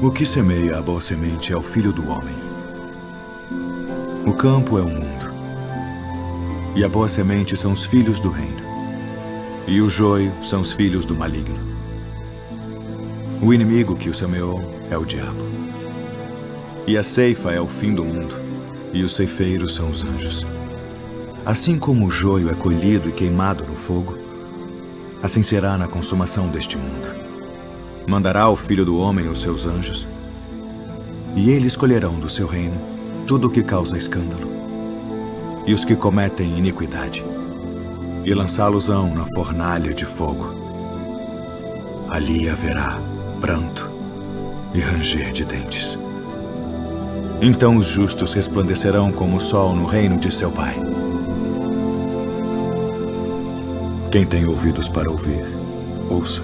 O que semeia a boa semente é o Filho do Homem. O campo é o mundo. E a boa semente são os filhos do reino. E o joio são os filhos do maligno. O inimigo que o semeou é o diabo. E a ceifa é o fim do mundo. E os ceifeiros são os anjos. Assim como o joio é colhido e queimado no fogo, assim será na consumação deste mundo. Mandará o Filho do Homem os seus anjos, e eles escolherão do seu reino tudo o que causa escândalo, e os que cometem iniquidade, e lançá-los-ão na fornalha de fogo. Ali haverá pranto e ranger de dentes. Então os justos resplandecerão como o sol no reino de seu Pai. Quem tem ouvidos para ouvir, ouça.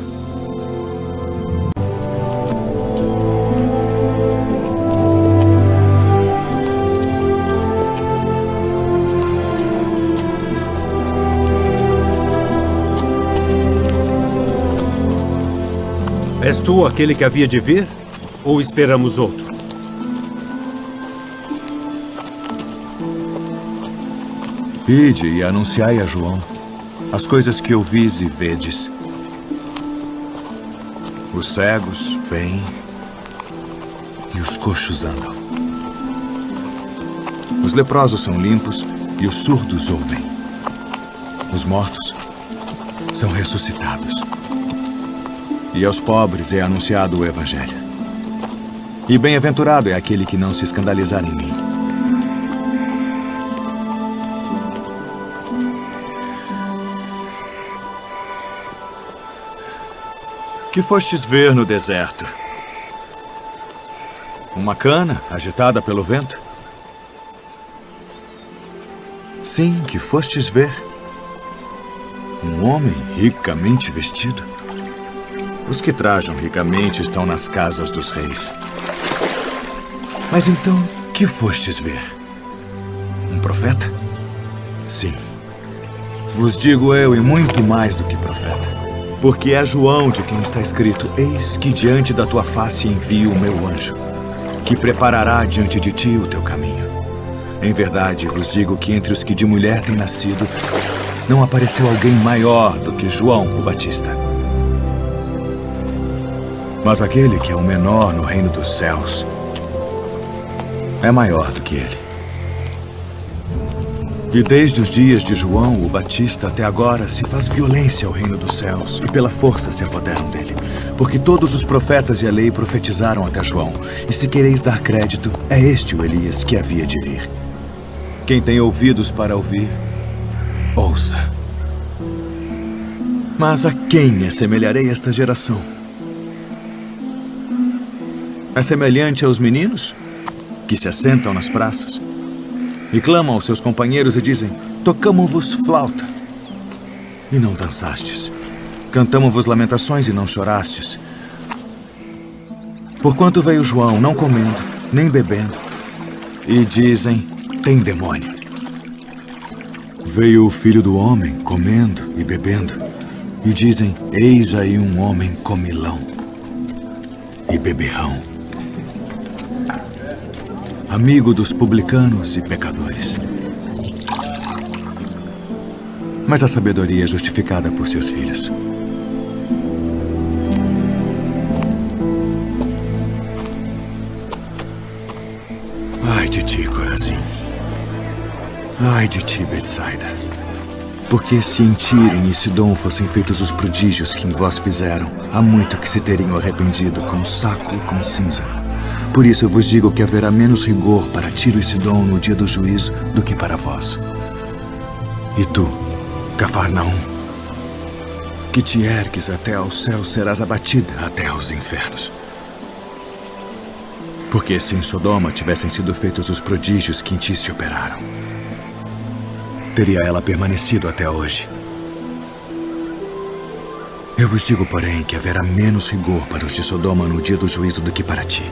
És tu aquele que havia de vir? Ou esperamos outro? Ide e anunciai a João as coisas que ouvis e vedes. Os cegos veem e os coxos andam. Os leprosos são limpos e os surdos ouvem. Os mortos são ressuscitados. E aos pobres é anunciado o Evangelho. E bem-aventurado é aquele que não se escandalizar em mim. Que fostes ver no deserto? Uma cana agitada pelo vento? Sim, que fostes ver um homem ricamente vestido? Os que trajam ricamente estão nas casas dos reis. Mas então, que fostes ver? Um profeta? Sim. Vos digo eu, e muito mais do que profeta. Porque é João de quem está escrito: eis que diante da tua face envio o meu anjo, que preparará diante de ti o teu caminho. Em verdade, vos digo que entre os que de mulher têm nascido, não apareceu alguém maior do que João o Batista. Mas aquele que é o menor no reino dos céus é maior do que ele. E desde os dias de João o Batista até agora se faz violência ao reino dos céus, e pela força se apoderam dele. Porque todos os profetas e a lei profetizaram até João. E se quereis dar crédito, é este o Elias que havia de vir. Quem tem ouvidos para ouvir, ouça. Mas a quem assemelharei esta geração? É semelhante aos meninos que se assentam nas praças e clamam aos seus companheiros e dizem: tocamo-vos flauta e não dançastes, cantamo-vos lamentações e não chorastes. Porquanto veio João não comendo nem bebendo, e dizem: tem demônio. Veio o Filho do Homem comendo e bebendo, e dizem: eis aí um homem comilão e beberrão, amigo dos publicanos e pecadores. Mas a sabedoria é justificada por seus filhos. Ai de ti, Corazim. Ai de ti, Betsaida. Porque se em Tiro e em Sidom fossem feitos os prodígios que em vós fizeram, há muito que se teriam arrependido com saco e com cinza. Por isso eu vos digo que haverá menos rigor para Tiro e Sidom no dia do juízo do que para vós. E tu, Cafarnaum, que te ergues até ao céu, serás abatida até aos infernos. Porque se em Sodoma tivessem sido feitos os prodígios que em ti se operaram, teria ela permanecido até hoje. Eu vos digo, porém, que haverá menos rigor para os de Sodoma no dia do juízo do que para ti.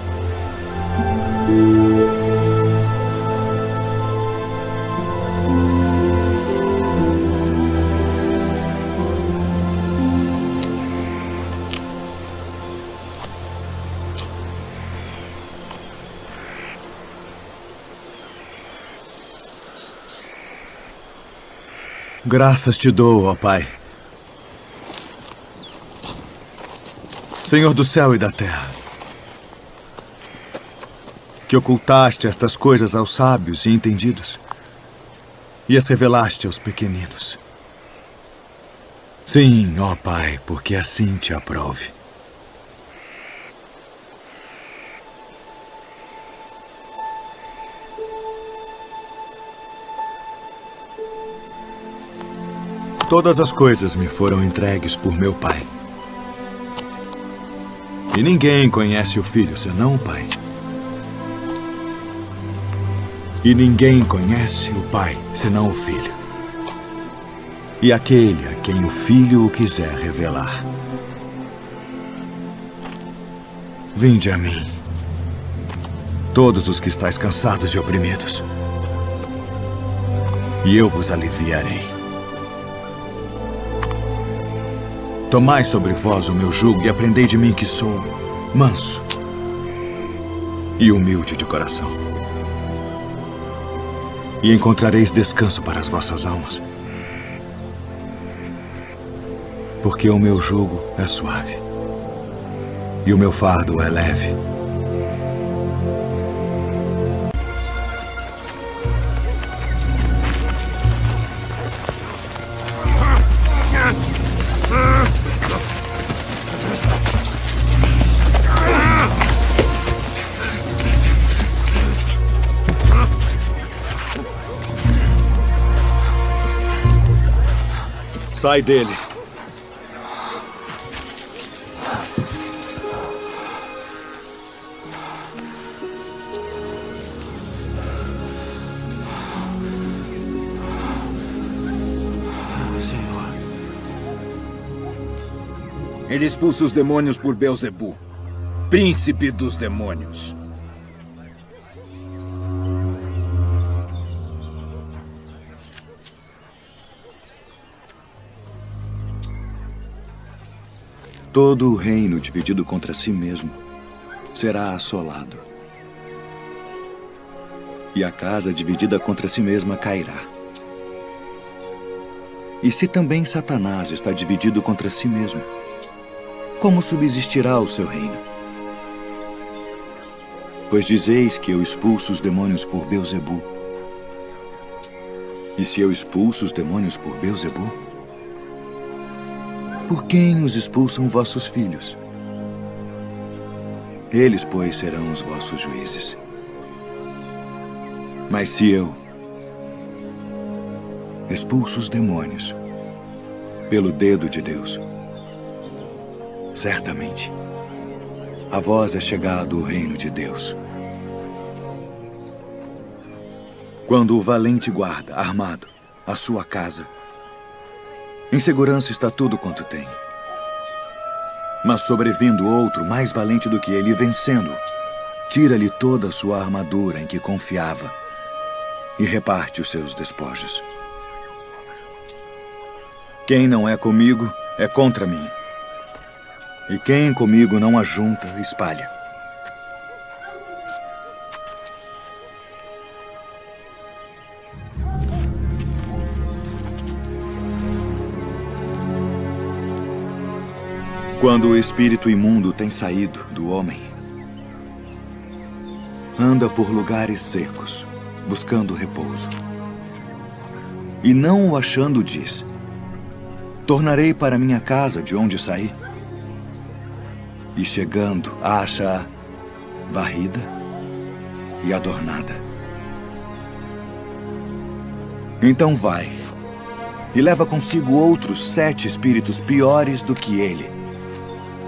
Graças te dou, ó Pai. Senhor do céu e da terra, que ocultaste estas coisas aos sábios e entendidos e as revelaste aos pequeninos. Sim, ó Pai, porque assim te aprove. Todas as coisas me foram entregues por meu Pai. E ninguém conhece o Filho senão o Pai. E ninguém conhece o Pai senão o Filho. E aquele a quem o Filho o quiser revelar. Vinde a mim, todos os que estáis cansados e oprimidos, e eu vos aliviarei. Tomai sobre vós o meu jugo e aprendei de mim que sou manso e humilde de coração. E encontrareis descanso para as vossas almas. Porque o meu jugo é suave e o meu fardo é leve. Sai dele. Senhor. Ele expulsa os demônios por Beelzebu, príncipe dos demônios. Todo o reino dividido contra si mesmo será assolado. E a casa dividida contra si mesma cairá. E se também Satanás está dividido contra si mesmo, como subsistirá o seu reino? Pois dizeis que eu expulso os demônios por Beelzebu. E se eu expulso os demônios por Beelzebu, por quem os expulsam vossos filhos? Eles, pois, serão os vossos juízes. Mas se eu expulso os demônios pelo dedo de Deus, certamente a vós é chegado o reino de Deus. Quando o valente guarda, armado, a sua casa, em segurança está tudo quanto tem. Mas sobrevindo outro mais valente do que ele, vencendo, tira-lhe toda a sua armadura em que confiava e reparte os seus despojos. Quem não é comigo é contra mim. E quem comigo não ajunta, espalha. Quando o espírito imundo tem saído do homem, anda por lugares secos, buscando repouso. E não o achando, diz: tornarei para minha casa de onde saí. E chegando, acha-a varrida e adornada. Então vai e leva consigo outros 7 espíritos piores do que ele.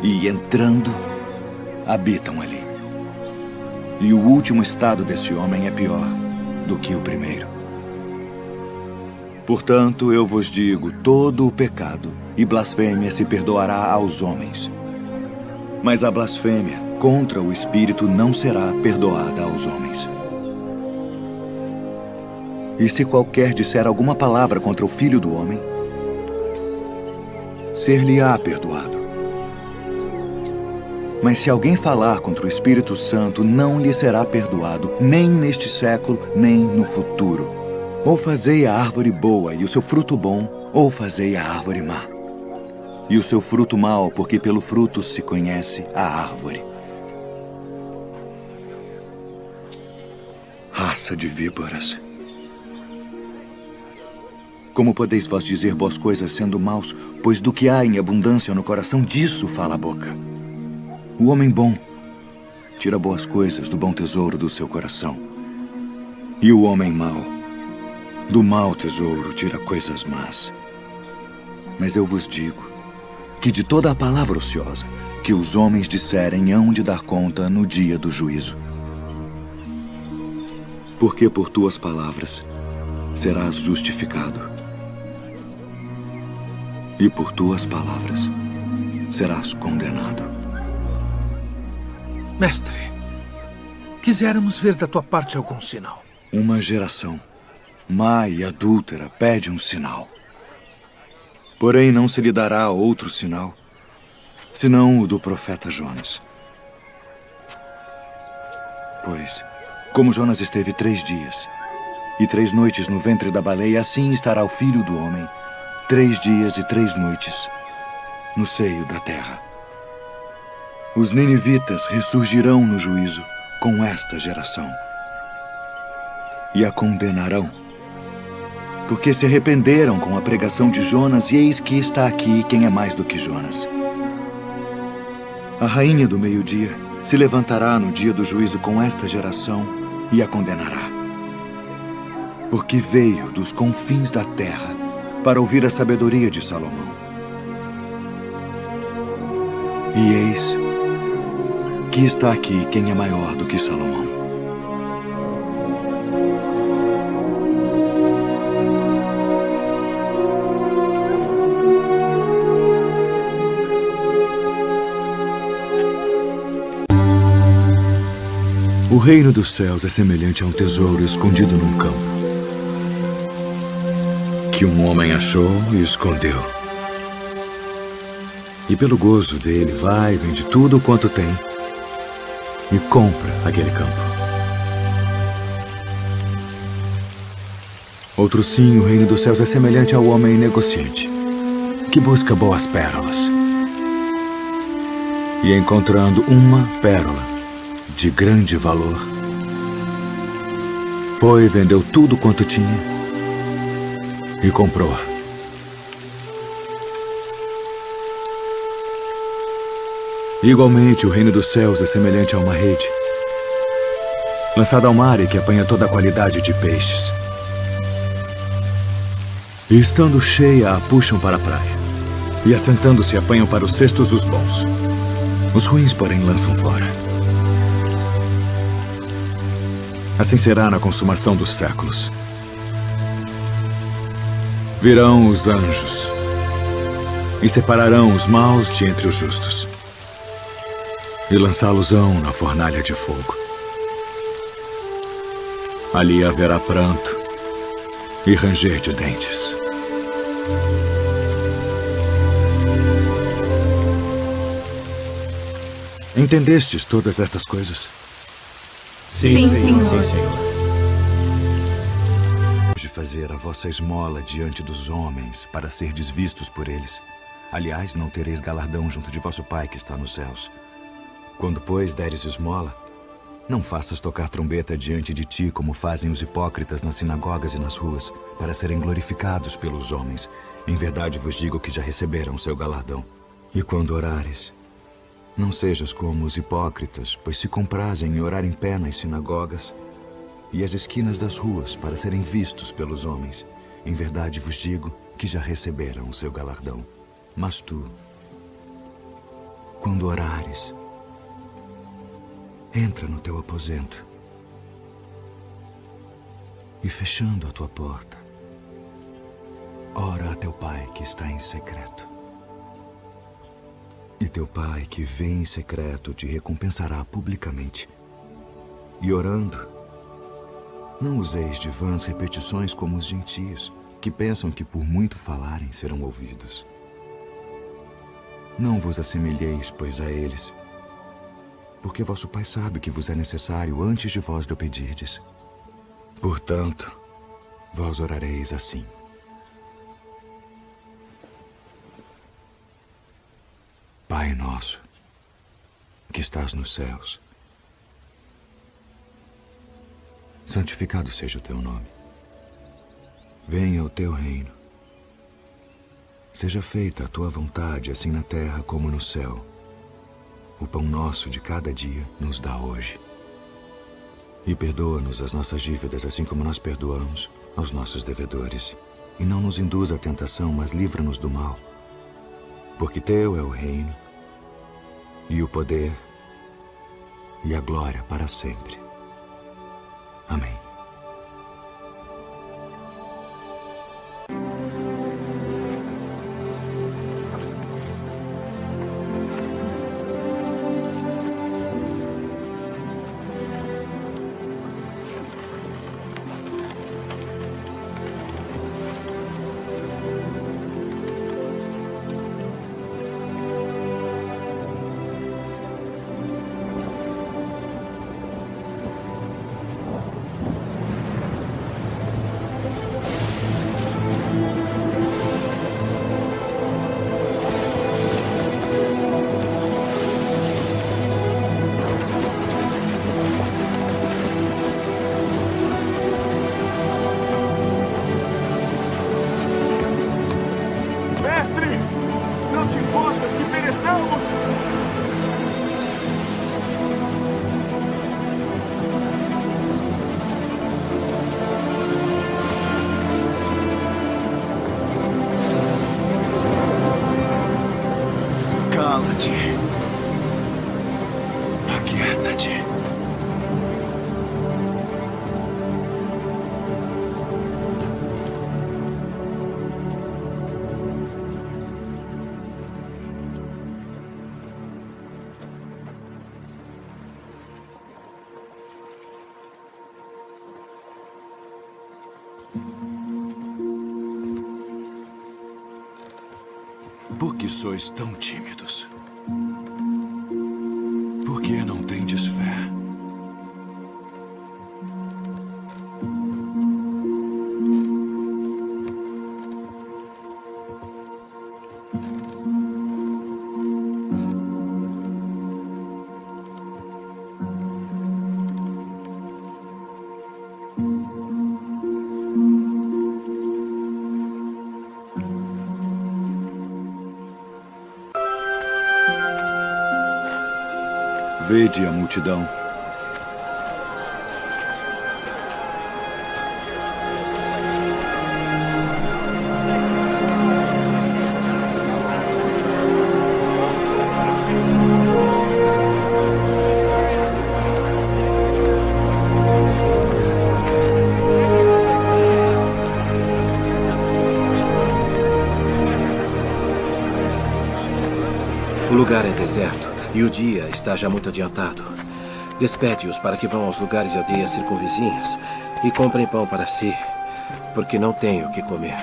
E entrando, habitam ali. E o último estado desse homem é pior do que o primeiro. Portanto, eu vos digo, todo o pecado e blasfêmia se perdoará aos homens. Mas a blasfêmia contra o Espírito não será perdoada aos homens. E se qualquer disser alguma palavra contra o Filho do Homem, ser-lhe-á perdoado. Mas se alguém falar contra o Espírito Santo, não lhe será perdoado, nem neste século, nem no futuro. Ou fazei a árvore boa e o seu fruto bom, ou fazei a árvore má. E o seu fruto mau, porque pelo fruto se conhece a árvore. Raça de víboras. Como podeis vós dizer boas coisas sendo maus, pois do que há em abundância no coração, disso fala a boca. O homem bom tira boas coisas do bom tesouro do seu coração. E o homem mau, do mau tesouro, tira coisas más. Mas eu vos digo que de toda a palavra ociosa que os homens disserem hão de dar conta no dia do juízo. Porque por tuas palavras serás justificado, e por tuas palavras serás condenado. Mestre, quiséramos ver da tua parte algum sinal. Uma geração má e adúltera pede um sinal. Porém, não se lhe dará outro sinal, senão o do profeta Jonas. Pois, como Jonas esteve 3 dias e 3 noites no ventre da baleia, assim estará o Filho do Homem 3 dias e 3 noites no seio da terra. Os ninivitas ressurgirão no juízo com esta geração e a condenarão, porque se arrependeram com a pregação de Jonas, e eis que está aqui quem é mais do que Jonas. A rainha do meio-dia se levantará no dia do juízo com esta geração e a condenará, porque veio dos confins da terra para ouvir a sabedoria de Salomão. E eis que está aqui quem é maior do que Salomão. O reino dos céus é semelhante a um tesouro escondido num campo, que um homem achou e escondeu. E pelo gozo dele vai, vende tudo quanto tem e compra aquele campo. Outro sim, o reino dos céus é semelhante ao homem negociante, que busca boas pérolas. E encontrando uma pérola de grande valor, foi e vendeu tudo quanto tinha e comprou-a. Igualmente, o reino dos céus é semelhante a uma rede lançada ao mar e que apanha toda a qualidade de peixes. E estando cheia, a puxam para a praia, e assentando-se apanham para os cestos os bons. Os ruins, porém, lançam fora. Assim será na consumação dos séculos. Virão os anjos e separarão os maus de entre os justos e lançá-los-ão na fornalha de fogo. Ali haverá pranto e ranger de dentes. Entendestes todas estas coisas? Sim, Senhor. sim, Senhor. De fazer a vossa esmola diante dos homens, para serdes vistos por eles. Aliás, não tereis galardão junto de vosso Pai que está nos céus. Quando, pois, deres esmola, não faças tocar trombeta diante de ti, como fazem os hipócritas nas sinagogas e nas ruas, para serem glorificados pelos homens. Em verdade vos digo que já receberam seu galardão. E quando orares, não sejas como os hipócritas, pois se comprazem em orar em pé nas sinagogas e as esquinas das ruas para serem vistos pelos homens. Em verdade vos digo que já receberam o seu galardão. Mas tu, quando orares, entra no teu aposento e, fechando a tua porta, ora a teu Pai que está em secreto. E teu Pai que vê em secreto te recompensará publicamente. E orando, não useis de vãs repetições como os gentios, que pensam que por muito falarem serão ouvidos. Não vos assemelheis, pois, a eles, porque vosso Pai sabe que vos é necessário antes de vós lhe pedirdes. Portanto, Vós orareis assim: Pai nosso, que estás nos céus, santificado seja o teu nome. Venha o teu reino. Seja feita a tua vontade, assim na terra como no céu. O pão nosso de cada dia nos dá hoje. E perdoa-nos as nossas dívidas, assim como nós perdoamos aos nossos devedores. E não nos induza à tentação, mas livra-nos do mal. Porque teu é o reino, e o poder, e a glória para sempre. Amém. Aquieta-te. Por que sois tão tímidos? Por que não tendes fé? Vede a multidão. O lugar é deserto e o dia está já muito adiantado. Despede-os para que vão aos lugares e aldeias circunvizinhas e comprem pão para si, porque não têm o que comer.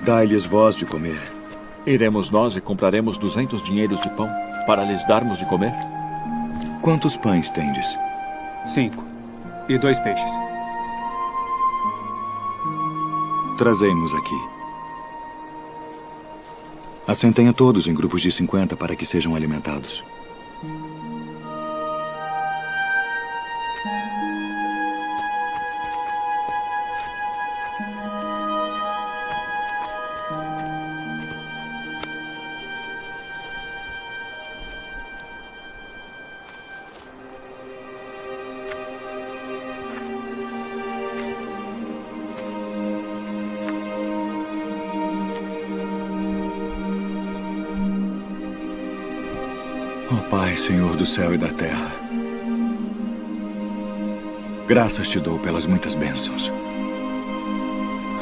Dai-lhes vós de comer. Iremos nós e compraremos 200 dinheiros de pão para lhes darmos de comer? Quantos pães tendes? 5. E 2 peixes. Trazei-mos aqui. Assentem a todos em grupos de 50 para que sejam alimentados. Ó Pai, Senhor do céu e da terra, graças te dou pelas muitas bênçãos.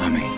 Amém.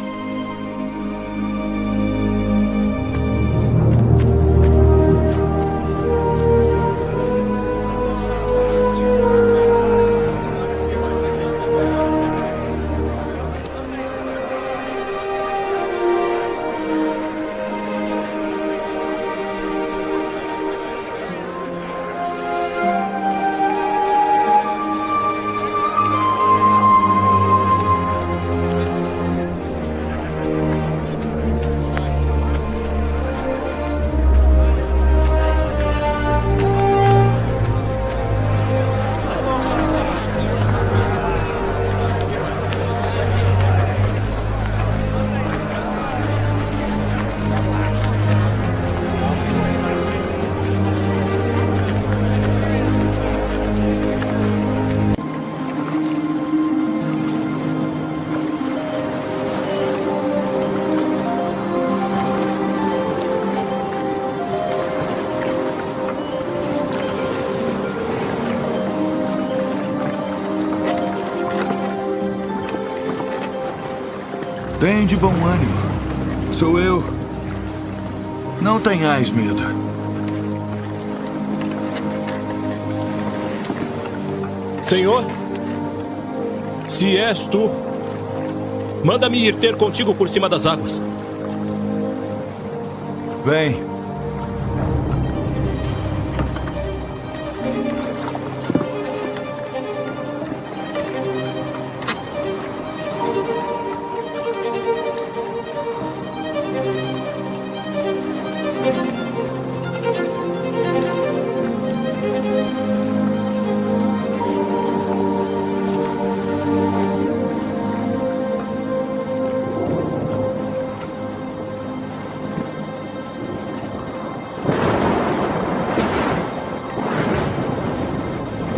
Fiquem de bom ânimo. Sou eu. Não tenhais medo. Senhor, se és tu, manda-me ir ter contigo por cima das águas. Vem.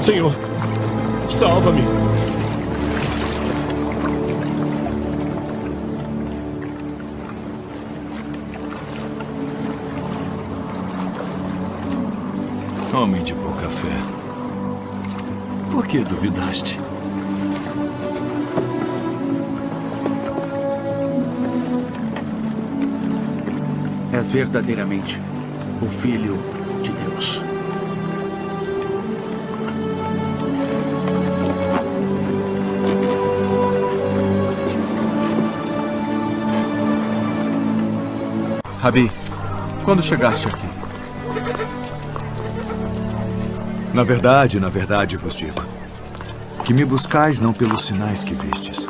Senhor, salva-me. Homem de pouca fé. Por que duvidaste? És verdadeiramente o Filho de Deus. Rabi, quando chegaste aqui? Na verdade vos digo, que me buscais não pelos sinais que vistes,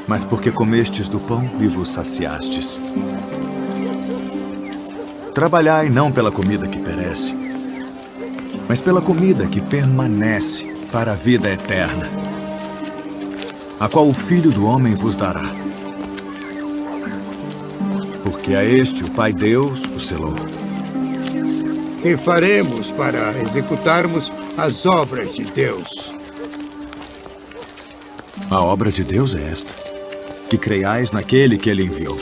mas porque comestes do pão e vos saciastes. Trabalhai não pela comida que perece, mas pela comida que permanece para a vida eterna, a qual o Filho do Homem vos dará. Porque a este o Pai Deus o selou. Que faremos para executarmos as obras de Deus? A obra de Deus é esta, que creiais naquele que ele enviou.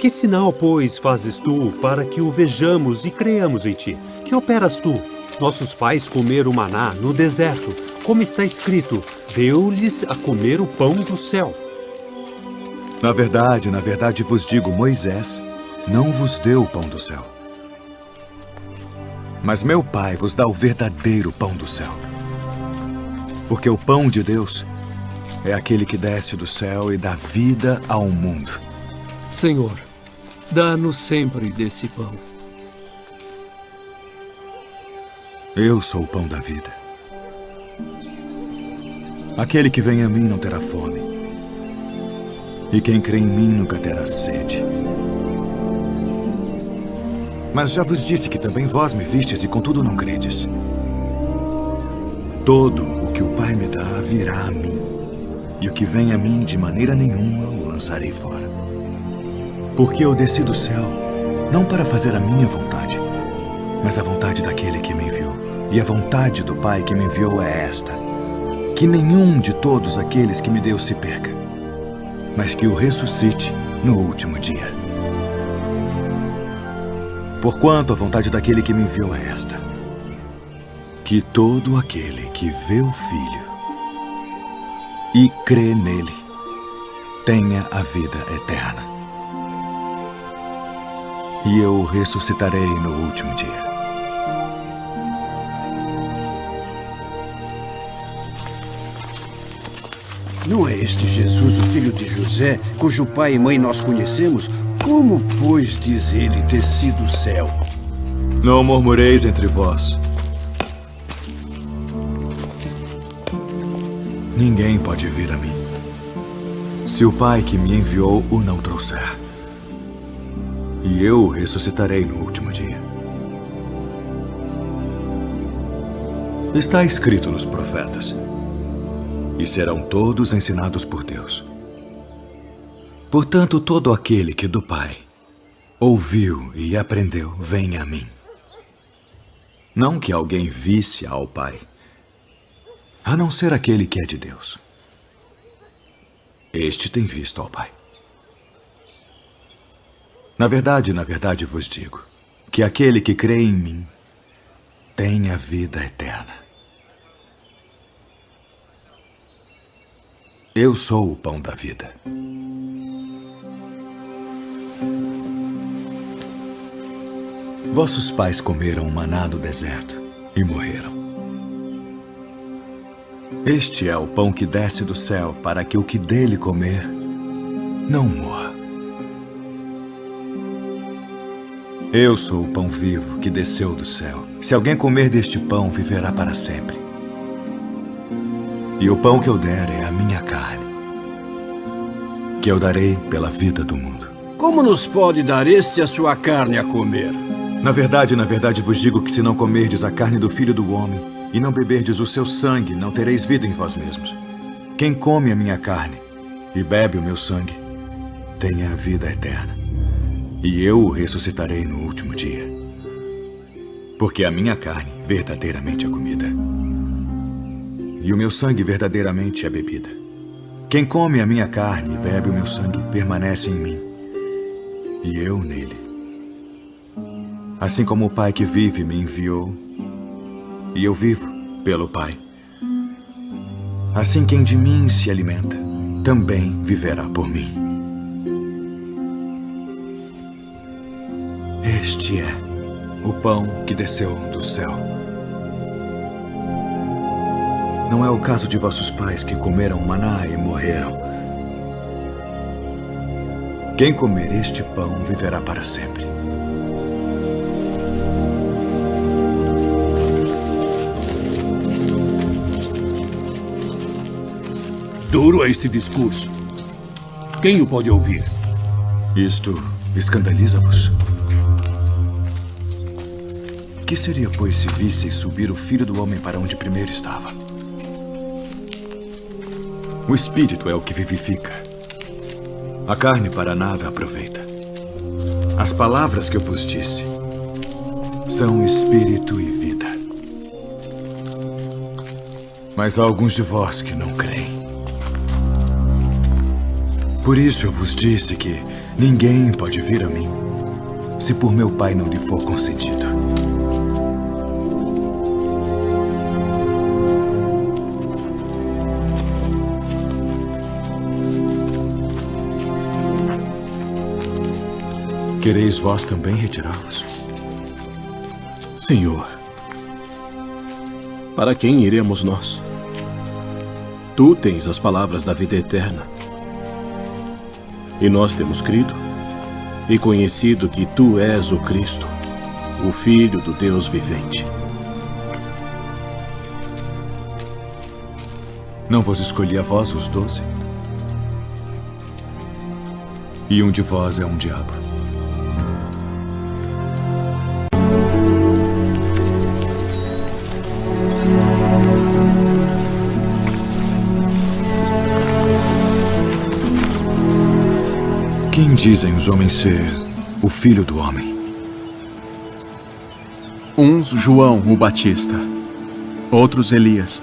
Que sinal, pois, fazes tu para que o vejamos e creiamos em ti? Que operas tu? Nossos pais comeram maná no deserto, como está escrito, deu-lhes a comer o pão do céu. Na verdade vos digo, Moisés não vos deu o pão do céu. Mas meu Pai vos dá o verdadeiro pão do céu. Porque o pão de Deus é aquele que desce do céu e dá vida ao mundo. Senhor, dá-nos sempre desse pão. Eu sou o pão da vida. Aquele que vem a mim não terá fome. E quem crê em mim nunca terá sede. Mas já vos disse que também vós me vistes e contudo não credes. Todo o que o Pai me dá virá a mim. E o que vem a mim de maneira nenhuma o lançarei fora. Porque eu desci do céu, não para fazer a minha vontade, mas a vontade daquele que me enviou. E a vontade do Pai que me enviou é esta: que nenhum de todos aqueles que me deu se perca, mas que o ressuscite no último dia. Porquanto a vontade daquele que me enviou é esta: que todo aquele que vê o Filho e crê nele tenha a vida eterna. E eu o ressuscitarei no último dia. Não é este Jesus, o filho de José, cujo pai e mãe nós conhecemos? Como, pois, diz ele, desci do céu? Não murmureis entre vós. Ninguém pode vir a mim, se o Pai que me enviou o não trouxer. E eu o ressuscitarei no último dia. Está escrito nos profetas: e serão todos ensinados por Deus. Portanto, todo aquele que do Pai ouviu e aprendeu, vem a mim. Não que alguém visse ao Pai, a não ser aquele que é de Deus. Este tem visto ao Pai. Na verdade vos digo, que aquele que crê em mim tem a vida eterna. Eu sou o pão da vida. Vossos pais comeram maná no deserto e morreram. Este é o pão que desce do céu para que o que dele comer não morra. Eu sou o pão vivo que desceu do céu. Se alguém comer deste pão, viverá para sempre. E o pão que eu der é a minha carne, que eu darei pela vida do mundo. Como nos pode dar este a sua carne a comer? Na verdade vos digo que se não comerdes a carne do Filho do Homem e não beberdes o seu sangue, não tereis vida em vós mesmos. Quem come a minha carne e bebe o meu sangue, tem a vida eterna. E eu o ressuscitarei no último dia. Porque a minha carne verdadeiramente é comida, e o meu sangue verdadeiramente é bebida. Quem come a minha carne e bebe o meu sangue permanece em mim, e eu nele. Assim como o Pai que vive me enviou, e eu vivo pelo Pai, assim quem de mim se alimenta também viverá por mim. Este é o pão que desceu do céu. Não é o caso de vossos pais que comeram o maná e morreram. Quem comer este pão viverá para sempre. Duro é este discurso. Quem o pode ouvir? Isto escandaliza-vos? Que seria, pois, se visseis subir o Filho do Homem para onde primeiro estava? O Espírito é o que vivifica. A carne para nada aproveita. As palavras que eu vos disse são Espírito e vida. Mas há alguns de vós que não creem. Por isso eu vos disse que ninguém pode vir a mim se por meu Pai não lhe for concedido. Quereis vós também retirar-vos? Senhor, para quem iremos nós? Tu tens as palavras da vida eterna. E nós temos crido e conhecido que tu és o Cristo, o Filho do Deus vivente. Não vos escolhi a vós os 12? E um de vós é um diabo. Quem dizem os homens ser o Filho do Homem? Uns João o Batista, outros Elias,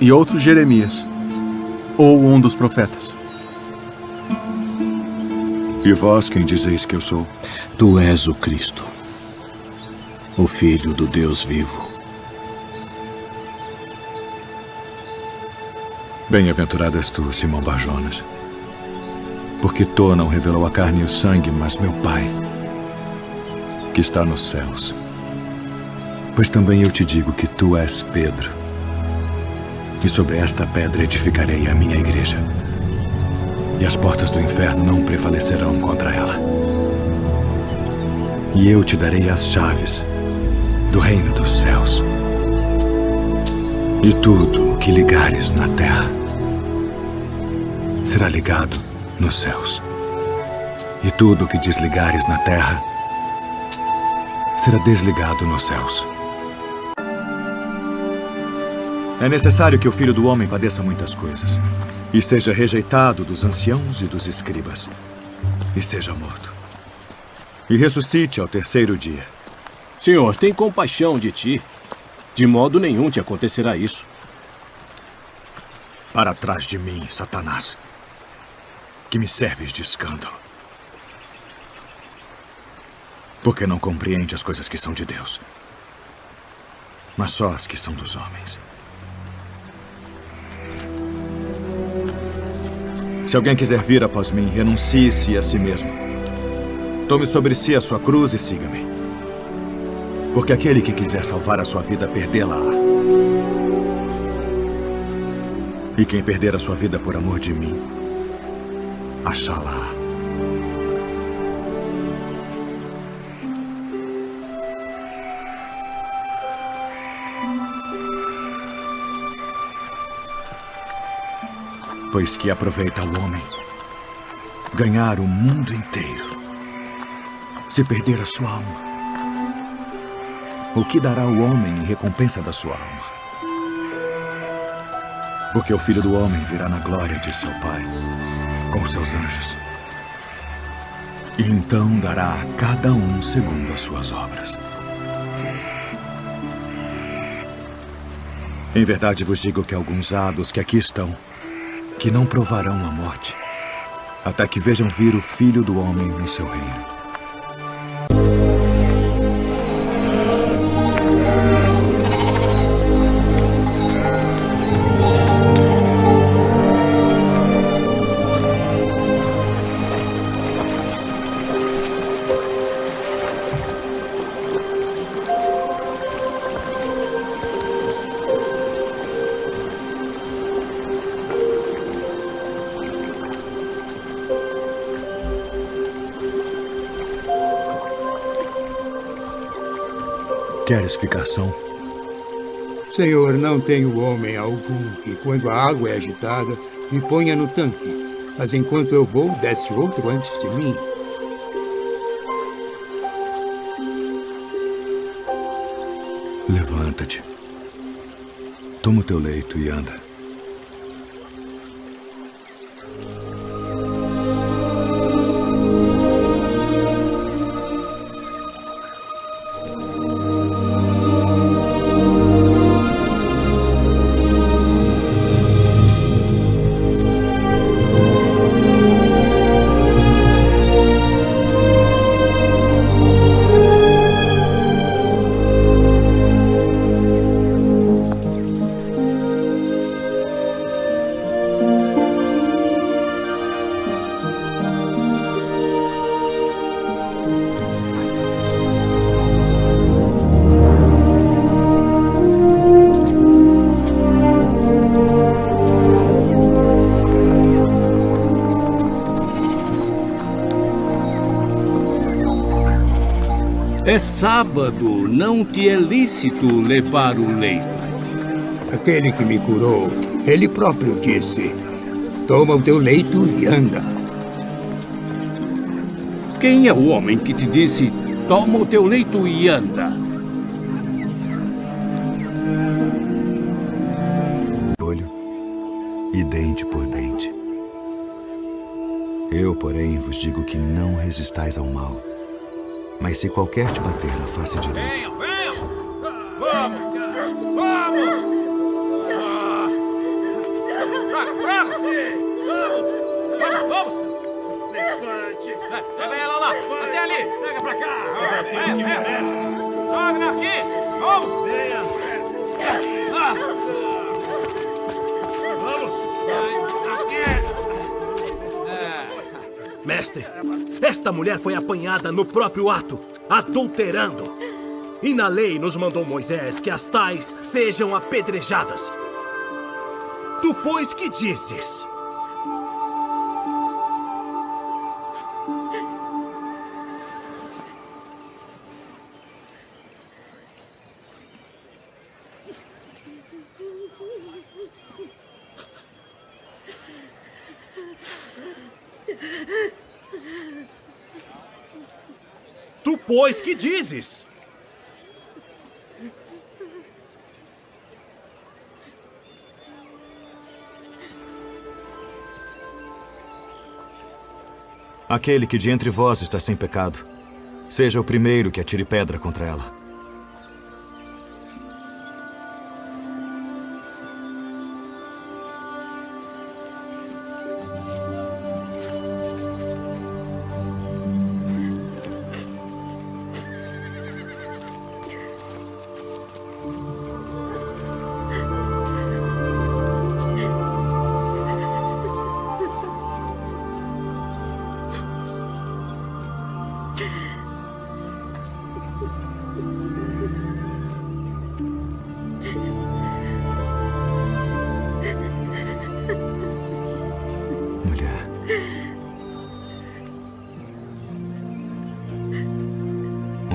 e outros Jeremias, ou um dos profetas. E vós quem dizeis que eu sou? Tu és o Cristo, o Filho do Deus vivo. Bem-aventurado és tu, Simão Bar-Jonas, porque tu não revelou a carne e o sangue, mas meu Pai, que está nos céus. Pois também eu te digo que tu és Pedro, e sobre esta pedra edificarei a minha igreja, e as portas do inferno não prevalecerão contra ela. E eu te darei as chaves do reino dos céus. E tudo o que ligares na terra será ligado nos céus. E tudo o que desligares na terra será desligado nos céus. É necessário que o Filho do Homem padeça muitas coisas, e seja rejeitado dos anciãos e dos escribas, e seja morto, e ressuscite ao terceiro dia. Senhor, tem compaixão de ti. De modo nenhum te acontecerá isso. Para trás de mim, Satanás, que me serves de escândalo. Porque não compreende as coisas que são de Deus, mas só as que são dos homens. Se alguém quiser vir após mim, renuncie-se a si mesmo. Tome sobre si a sua cruz e siga-me. Porque aquele que quiser salvar a sua vida, perdê-la-á. E quem perder a sua vida por amor de mim, achá-la-á. Pois que aproveita ao homem ganhar o mundo inteiro, se perder a sua alma? O que dará o homem em recompensa da sua alma? Porque o Filho do Homem virá na glória de seu Pai, com seus anjos. E então dará a cada um segundo as suas obras. Em verdade vos digo que alguns há dos que aqui estão, que não provarão a morte, até que vejam vir o Filho do Homem no seu reino. Queres ficação? Senhor, não tenho homem algum que, quando a água é agitada, me ponha no tanque. Mas enquanto eu vou, desce outro antes de mim. Levanta-te. Toma o teu leito e anda. É sábado, não te é lícito levar o leito. Aquele que me curou, ele próprio disse: toma o teu leito e anda. Quem é o homem que te disse, toma o teu leito e anda? Olho e dente por dente. Eu, porém, vos digo que não resistais ao mal. Mas se qualquer te bater na face direita... Venham, venham! Vamos, cara! Vamos! Traga! Vamos! Vamos! Levante! Pega ela lá! Até ali! Pega pra cá! Venha! Traga aqui! Vamos! Venha! Vamos! Aqui! Mestre, esta mulher foi apanhada no próprio ato, adulterando. E na lei nos mandou Moisés que as tais sejam apedrejadas. Tu, pois, que dizes? Tu, pois, que dizes? Aquele que de entre vós está sem pecado, seja o primeiro que atire pedra contra ela.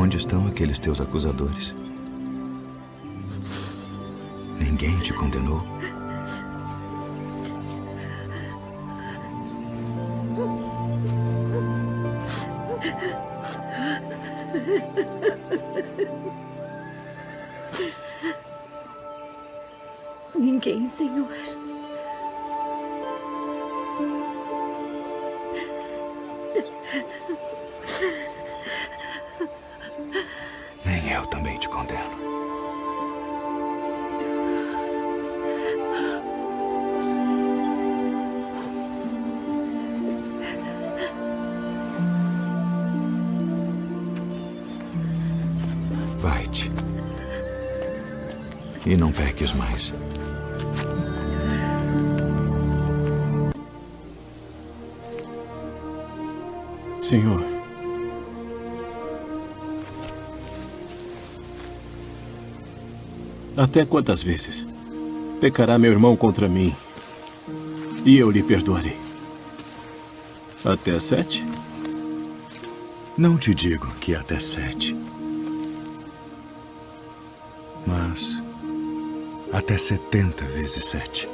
Onde estão aqueles teus acusadores? Ninguém te condenou? Ninguém, Senhor. Nem eu também te condeno. Vai-te. E não peques mais. Senhor, até quantas vezes pecará meu irmão contra mim e eu lhe perdoarei? Até 7? Não te digo que até 7. Mas até 70 vezes 7.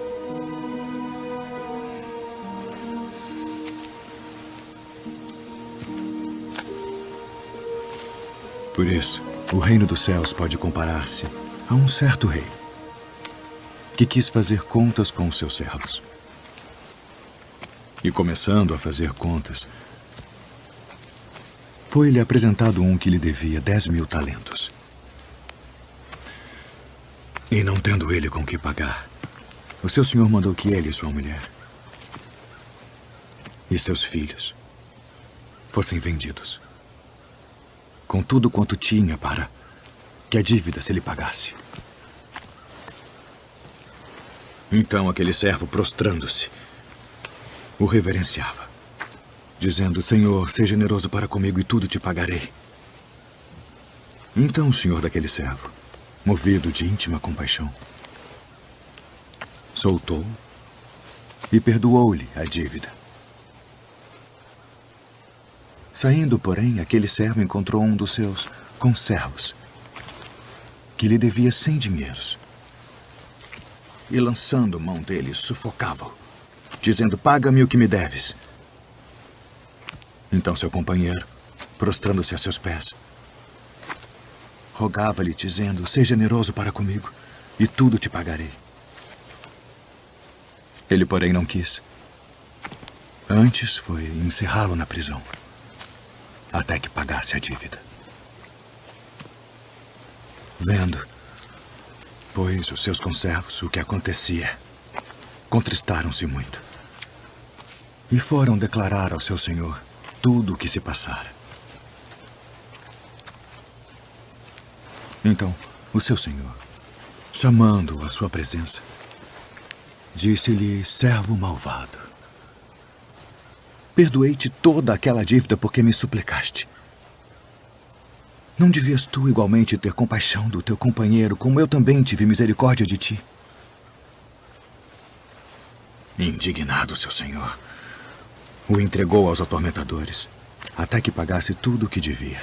Por isso, o reino dos céus pode comparar-se a um certo rei que quis fazer contas com os seus servos. E começando a fazer contas, foi-lhe apresentado um que lhe devia 10.000 talentos. E não tendo ele com que pagar, o seu senhor mandou que ele e sua mulher e seus filhos fossem vendidos, com tudo quanto tinha, para que a dívida se lhe pagasse. Então aquele servo, prostrando-se, o reverenciava, dizendo: Senhor, seja generoso para comigo e tudo te pagarei. Então o senhor daquele servo, movido de íntima compaixão, soltou e perdoou-lhe a dívida. Saindo, porém, aquele servo encontrou um dos seus conservos, que lhe devia 100 dinheiros. E lançando mão dele, sufocava-o, dizendo: paga-me o que me deves. Então seu companheiro, prostrando-se a seus pés, rogava-lhe, dizendo: seja generoso para comigo, e tudo te pagarei. Ele, porém, não quis. Antes foi encerrá-lo na prisão, até que pagasse a dívida. Vendo, pois, os seus conservos o que acontecia, contristaram-se muito e foram declarar ao seu senhor tudo o que se passara. Então, o seu senhor, chamando-o à sua presença, disse-lhe: servo malvado, perdoei-te toda aquela dívida porque me suplicaste. Não devias tu igualmente ter compaixão do teu companheiro, como eu também tive misericórdia de ti? Indignado, seu senhor o entregou aos atormentadores, até que pagasse tudo o que devia.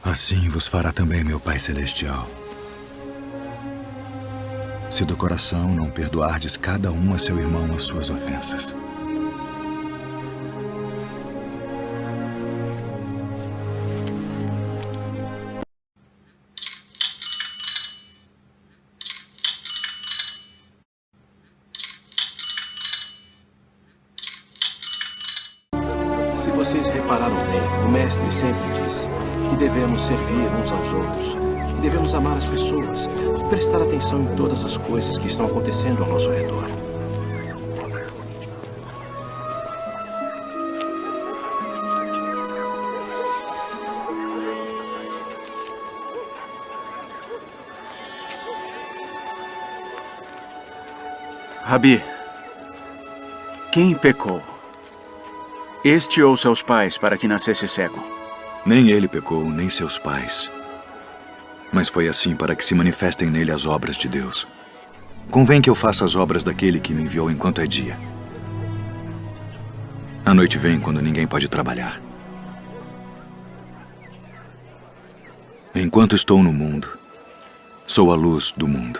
Assim vos fará também meu Pai Celestial, se do coração não perdoardes cada um a seu irmão as suas ofensas. Se vocês repararam bem, o mestre sempre disse que devemos servir uns aos outros, que devemos amar as pessoas, prestar atenção em todas as coisas que estão acontecendo ao nosso redor. Rabi, quem pecou? Este ou seus pais, para que nascesse cego? Nem ele pecou, nem seus pais. Mas foi assim para que se manifestem nele as obras de Deus. Convém que eu faça as obras daquele que me enviou enquanto é dia. A noite vem quando ninguém pode trabalhar. Enquanto estou no mundo, sou a luz do mundo.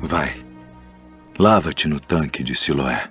Vai, lava-te no tanque de Siloé.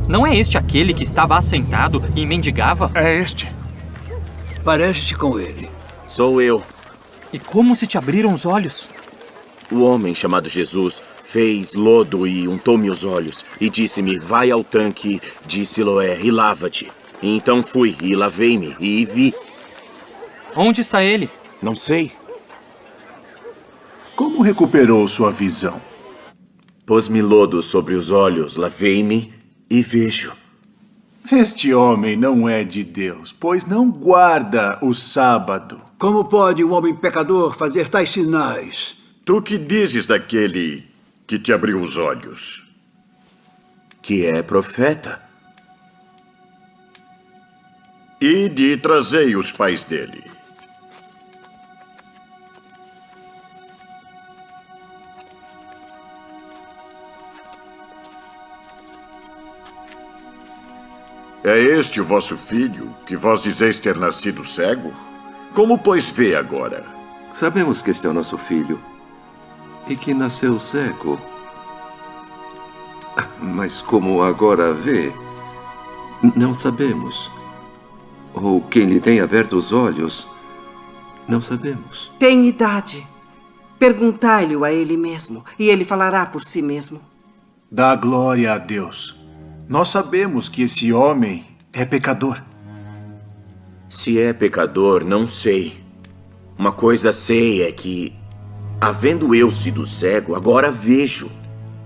Não é este aquele que estava assentado e mendigava? É este. Parece-te com ele. Sou eu. E como se te abriram os olhos? O homem chamado Jesus fez lodo e untou-me os olhos e disse-me, vai ao tanque de Siloé e lava-te. E então fui e lavei-me e vi. Onde está ele? Não sei. Como recuperou sua visão? Pôs-me lodo sobre os olhos, lavei-me e vejo. Este homem não é de Deus, pois não guarda o sábado. Como pode um homem pecador fazer tais sinais? Tu que dizes daquele que te abriu os olhos? Que é profeta. Ide e trazei os pais dele. É este o vosso filho, que vós dizeis ter nascido cego? Como, pois, vê agora? Sabemos que este é o nosso filho e que nasceu cego. Mas como agora vê, não sabemos. Ou quem lhe tem aberto os olhos, não sabemos. Tem idade. Perguntai-lhe a ele mesmo, e ele falará por si mesmo. Dá glória a Deus. Nós sabemos que esse homem é pecador. Se é pecador, não sei. Uma coisa sei é que, havendo eu sido cego, agora vejo.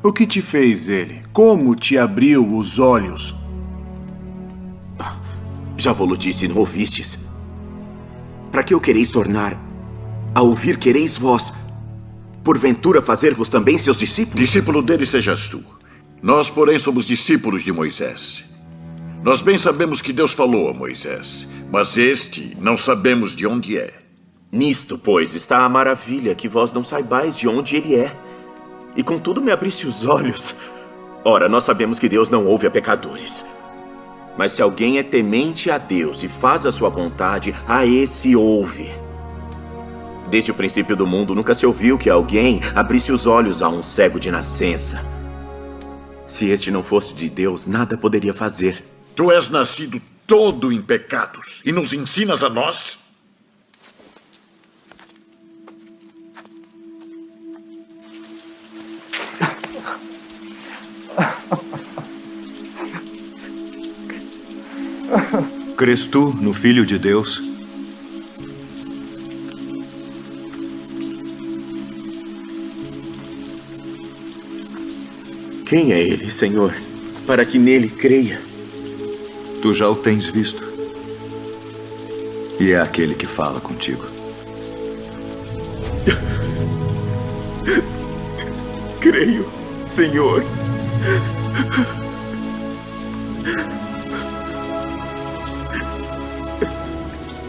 O que te fez ele? Como te abriu os olhos? Já vos disse, não ouvistes? Para que o quereis tornar? A ouvir quereis vós, porventura fazer-vos também seus discípulos? Discípulo dele sejas tu. Nós, porém, somos discípulos de Moisés. Nós bem sabemos que Deus falou a Moisés, mas este não sabemos de onde é. Nisto, pois, está a maravilha, que vós não saibais de onde ele é. e contudo me abrisse os olhos. Ora, nós sabemos que Deus não ouve a pecadores. Mas se alguém é temente a Deus e faz a sua vontade, a esse ouve. Desde o princípio do mundo, nunca se ouviu que alguém abrisse os olhos a um cego de nascença. Se este não fosse de Deus, nada poderia fazer. Tu és nascido todo em pecados e nos ensinas a nós? Crês tu no Filho de Deus? Quem é ele, Senhor, para que nele creia? Tu já o tens visto. E é aquele que fala contigo. Creio, Senhor.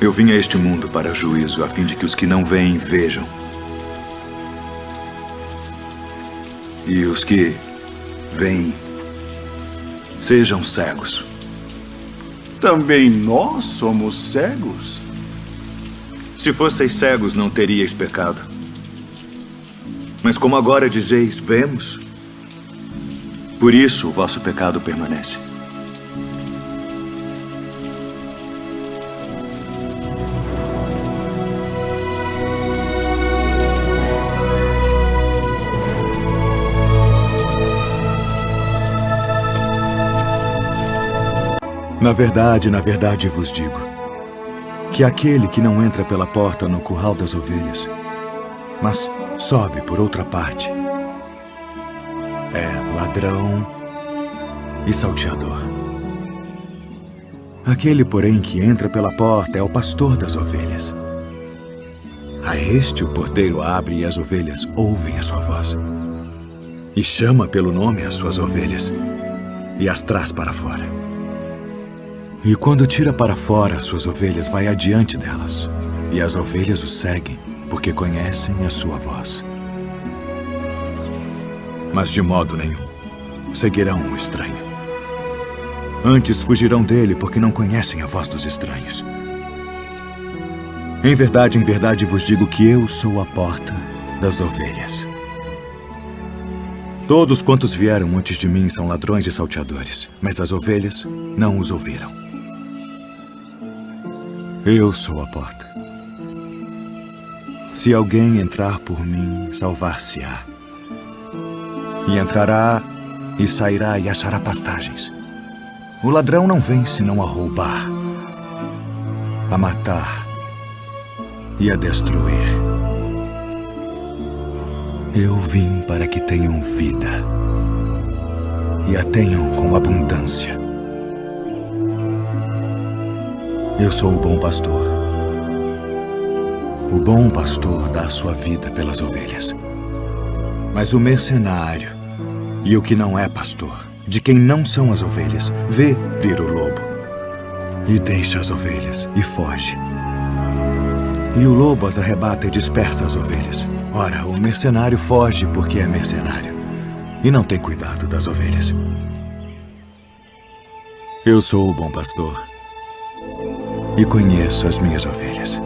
Eu vim a este mundo para juízo, a fim de que os que não veem, vejam. E os que veem, sejam cegos. Também nós somos cegos? Se fosseis cegos, não teríeis pecado. Mas como agora dizeis, vemos, por isso o vosso pecado permanece. Na verdade vos digo, que aquele que não entra pela porta no curral das ovelhas, mas sobe por outra parte, é ladrão e salteador. Aquele, porém, que entra pela porta é o pastor das ovelhas. A este o porteiro abre e as ovelhas ouvem a sua voz. E chama pelo nome as suas ovelhas e as traz para fora. E quando tira para fora as suas ovelhas, vai adiante delas. E as ovelhas o seguem, porque conhecem a sua voz. Mas de modo nenhum seguirão o estranho. Antes fugirão dele, porque não conhecem a voz dos estranhos. Em verdade vos digo que eu sou a porta das ovelhas. Todos quantos vieram antes de mim são ladrões e salteadores, mas as ovelhas não os ouviram. Eu sou a porta. Se alguém entrar por mim, salvar-se-á. E entrará e sairá e achará pastagens. O ladrão não vem senão a roubar, a matar e a destruir. Eu vim para que tenham vida e a tenham com abundância. Eu sou o bom pastor. O bom pastor dá a sua vida pelas ovelhas. Mas o mercenário e o que não é pastor, de quem não são as ovelhas, vê vir o lobo e deixa as ovelhas e foge. E o lobo as arrebata e dispersa as ovelhas. Ora, o mercenário foge porque é mercenário e não tem cuidado das ovelhas. Eu sou o bom pastor e conheço as minhas ovelhas,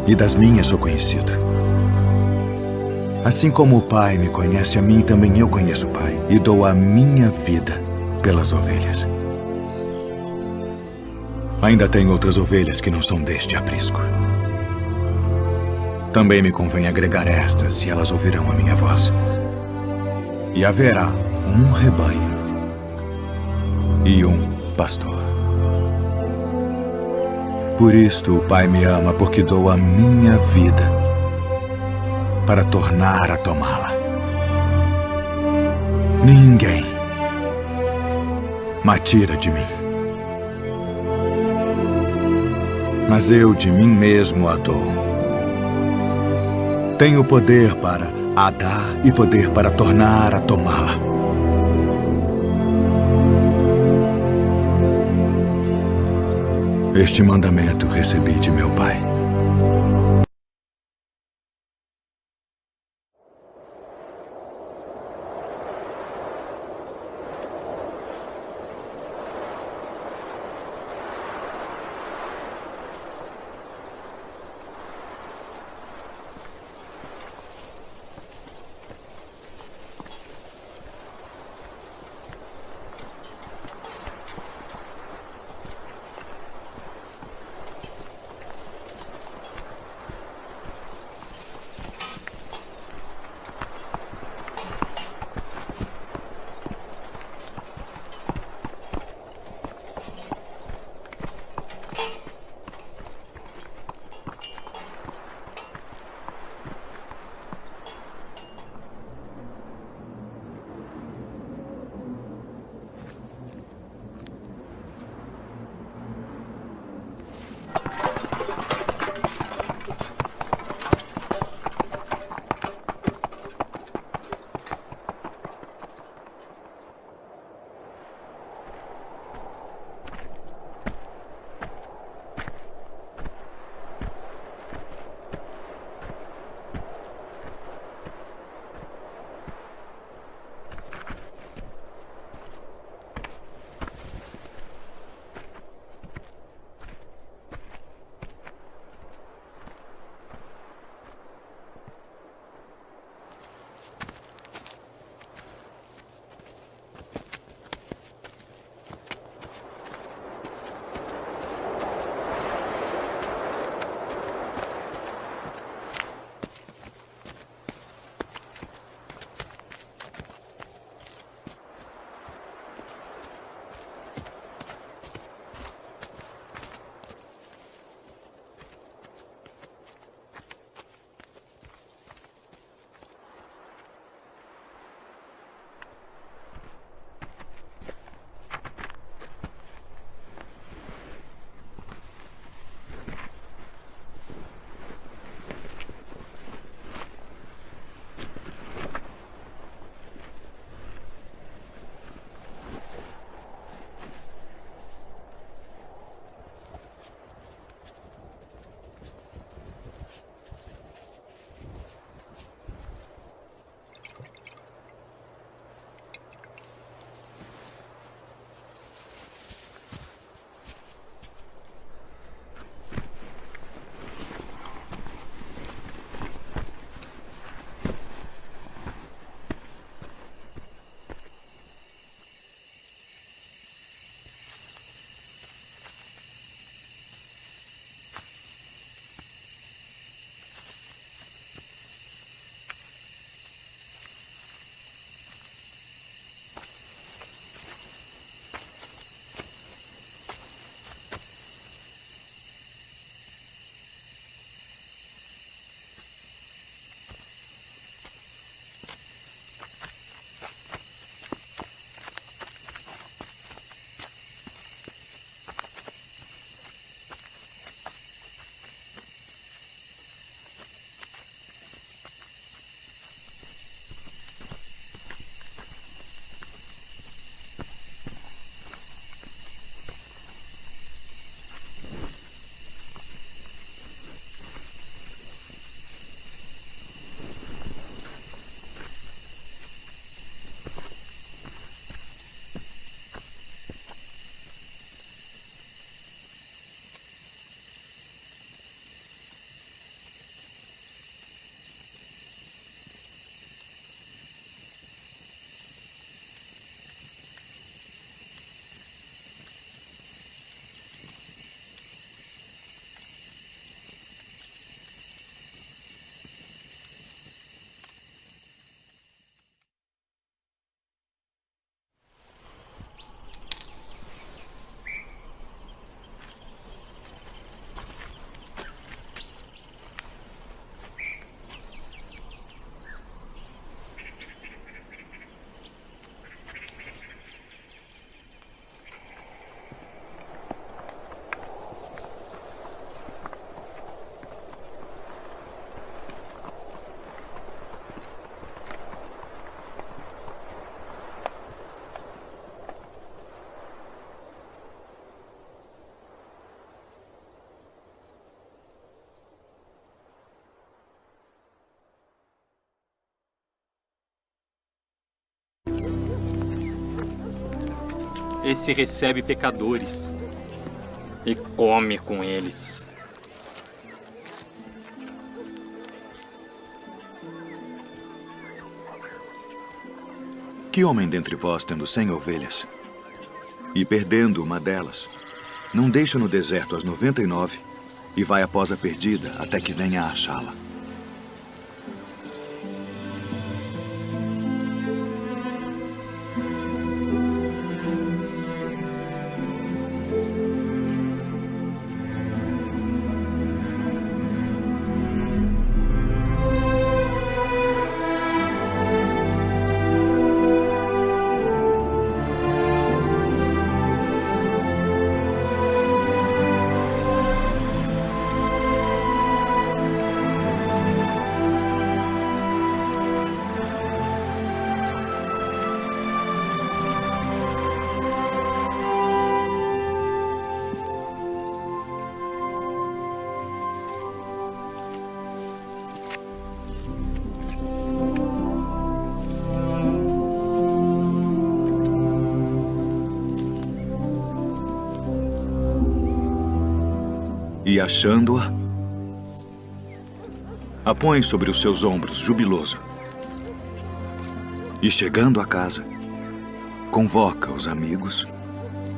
e das minhas sou conhecido. Assim como o Pai me conhece a mim, também eu conheço o Pai, e dou a minha vida pelas ovelhas. Ainda tenho outras ovelhas que não são deste aprisco. Também me convém agregar estas, e elas ouvirão a minha voz. E haverá um rebanho e um pastor. Por isto o Pai me ama, porque dou a minha vida para tornar a tomá-la. Ninguém me tira de mim, mas eu de mim mesmo a dou. Tenho poder para a dar e poder para tornar a tomá-la. Este mandamento recebi de meu Pai. esse recebe pecadores e come com eles. Que homem dentre vós, tendo 100 ovelhas, e perdendo uma delas, não deixa no deserto as 99 e vai após a perdida até que venha a achá-la? E achando-a, a põe sobre os seus ombros, jubiloso. E chegando a casa, convoca os amigos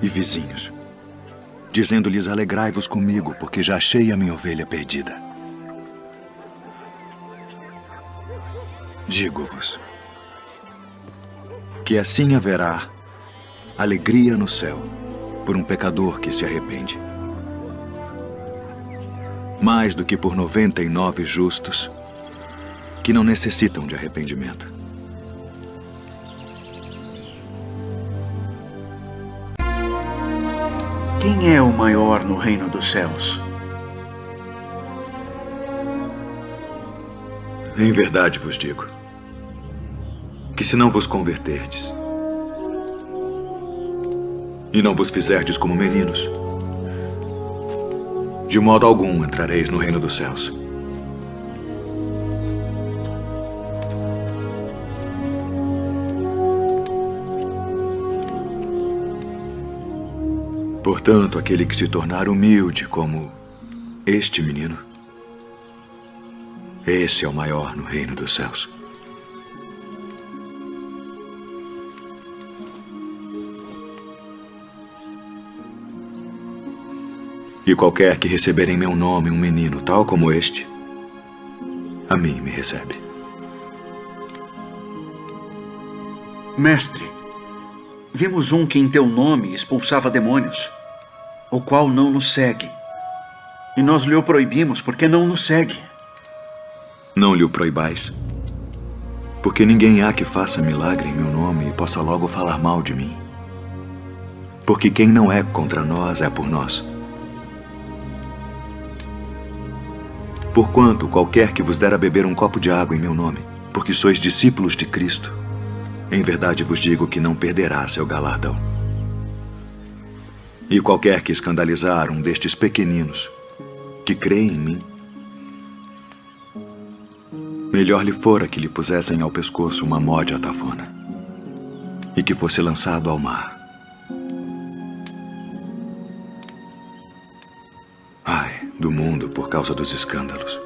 e vizinhos, dizendo-lhes: alegrai-vos comigo, porque já achei a minha ovelha perdida. Digo-vos que assim haverá alegria no céu por um pecador que se arrepende, mais do que por 99 justos que não necessitam de arrependimento. Quem é o maior no reino dos céus? Em verdade vos digo que se não vos converterdes e não vos fizerdes como meninos, de modo algum entrareis no reino dos céus. Portanto, aquele que se tornar humilde como este menino, esse é o maior no reino dos céus. E qualquer que receber em meu nome um menino tal como este, a mim me recebe. Mestre, vimos um que em teu nome expulsava demônios, o qual não nos segue. E nós lhe o proibimos porque não nos segue. Não lhe o proibais, porque ninguém há que faça milagre em meu nome e possa logo falar mal de mim. Porque quem não é contra nós é por nós. Porquanto qualquer que vos der a beber um copo de água em meu nome, porque sois discípulos de Cristo, em verdade vos digo que não perderá seu galardão. E qualquer que escandalizar um destes pequeninos que creem em mim, melhor lhe fora que lhe pusessem ao pescoço uma mó de atafona e que fosse lançado ao mar. Ai, do mundo por causa dos escândalos.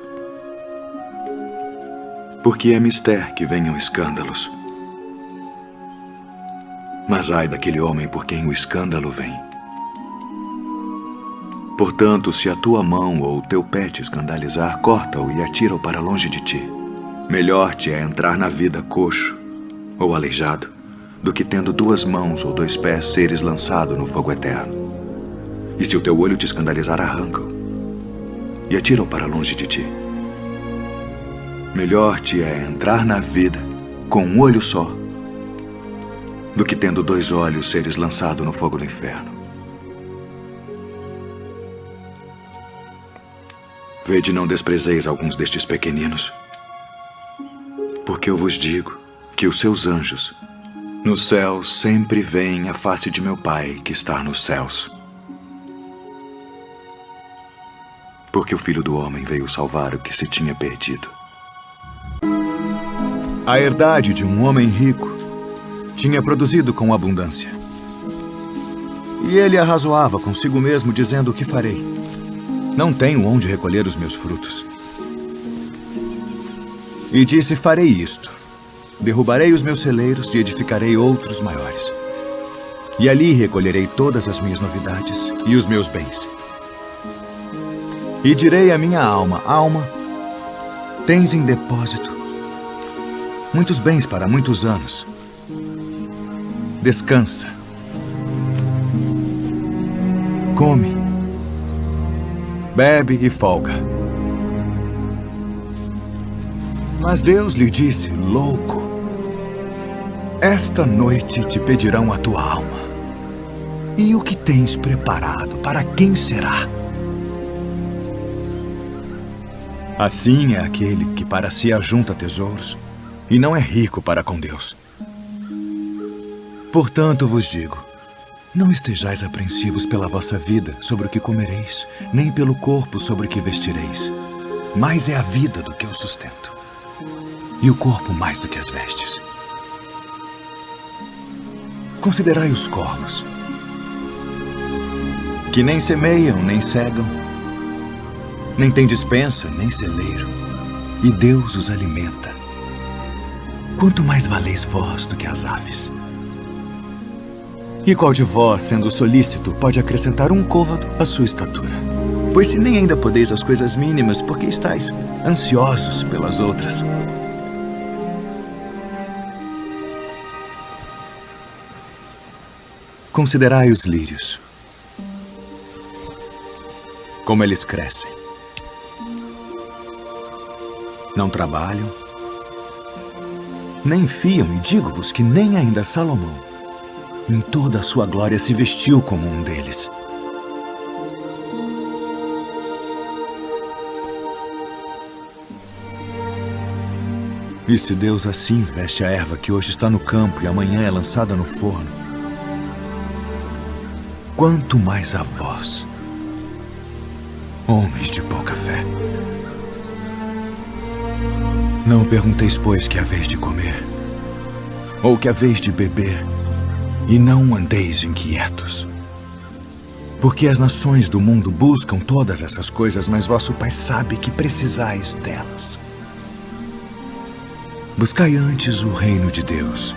Porque é mister que venham escândalos. Mas ai daquele homem por quem o escândalo vem. Portanto, se a tua mão ou o teu pé te escandalizar, corta-o e atira-o para longe de ti. Melhor te é entrar na vida coxo ou aleijado, do que tendo 2 mãos ou 2 pés seres lançado no fogo eterno. E se o teu olho te escandalizar, arranca-o e atira-o para longe de ti. Melhor te é entrar na vida com um olho só, do que tendo 2 olhos seres lançado no fogo do inferno. Vede, não desprezeis alguns destes pequeninos, porque eu vos digo que os seus anjos no céu sempre veem a face de meu Pai que está nos céus. Porque o Filho do Homem veio salvar o que se tinha perdido. A herdade de um homem rico tinha produzido com abundância. E ele arrazoava consigo mesmo, dizendo: o que farei? Não tenho onde recolher os meus frutos. E disse: farei isto. Derrubarei os meus celeiros e edificarei outros maiores. E ali recolherei todas as minhas novidades e os meus bens. E direi à minha alma: alma, tens em depósito muitos bens para muitos anos. Descansa. Come. Bebe e folga. Mas Deus lhe disse: louco, esta noite te pedirão a tua alma. E o que tens preparado, para quem será? Assim é aquele que para si ajunta tesouros e não é rico para com Deus. Portanto vos digo, não estejais apreensivos pela vossa vida sobre o que comereis, nem pelo corpo sobre o que vestireis. Mais é a vida do que o sustento, e o corpo mais do que as vestes. Considerai os corvos, que nem semeiam, nem cegam, nem têm despensa, nem celeiro, e Deus os alimenta. Quanto mais valeis vós do que as aves? E qual de vós, sendo solícito, pode acrescentar um côvado à sua estatura? Pois se nem ainda podeis as coisas mínimas, por que estáis ansiosos pelas outras? Considerai os lírios, como eles crescem. Não trabalham, nem fiam, e digo-vos que nem ainda Salomão, em toda a sua glória, se vestiu como um deles. E se Deus assim veste a erva que hoje está no campo e amanhã é lançada no forno, quanto mais a vós, homens de pouca fé. Não pergunteis, pois, que haveis de comer, ou que haveis de beber, e não andeis inquietos. Porque as nações do mundo buscam todas essas coisas, mas vosso Pai sabe que precisais delas. Buscai antes o reino de Deus.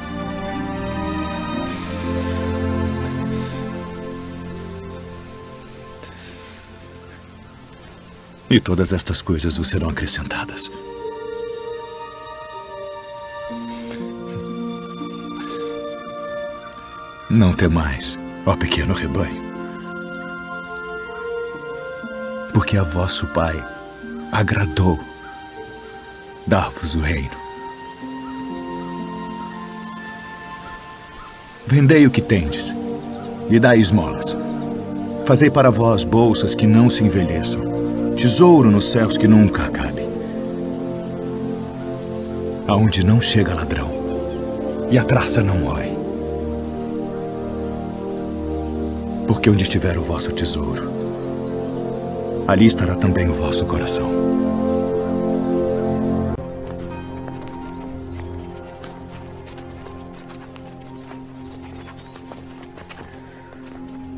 E todas estas coisas vos serão acrescentadas. Não temais, ó pequeno rebanho, porque a vosso Pai agradou dar-vos o reino. Vendei o que tendes e dai esmolas. Fazei para vós bolsas que não se envelheçam, tesouro nos céus que nunca acabe, aonde não chega ladrão e a traça não rói. Porque onde estiver o vosso tesouro, ali estará também o vosso coração.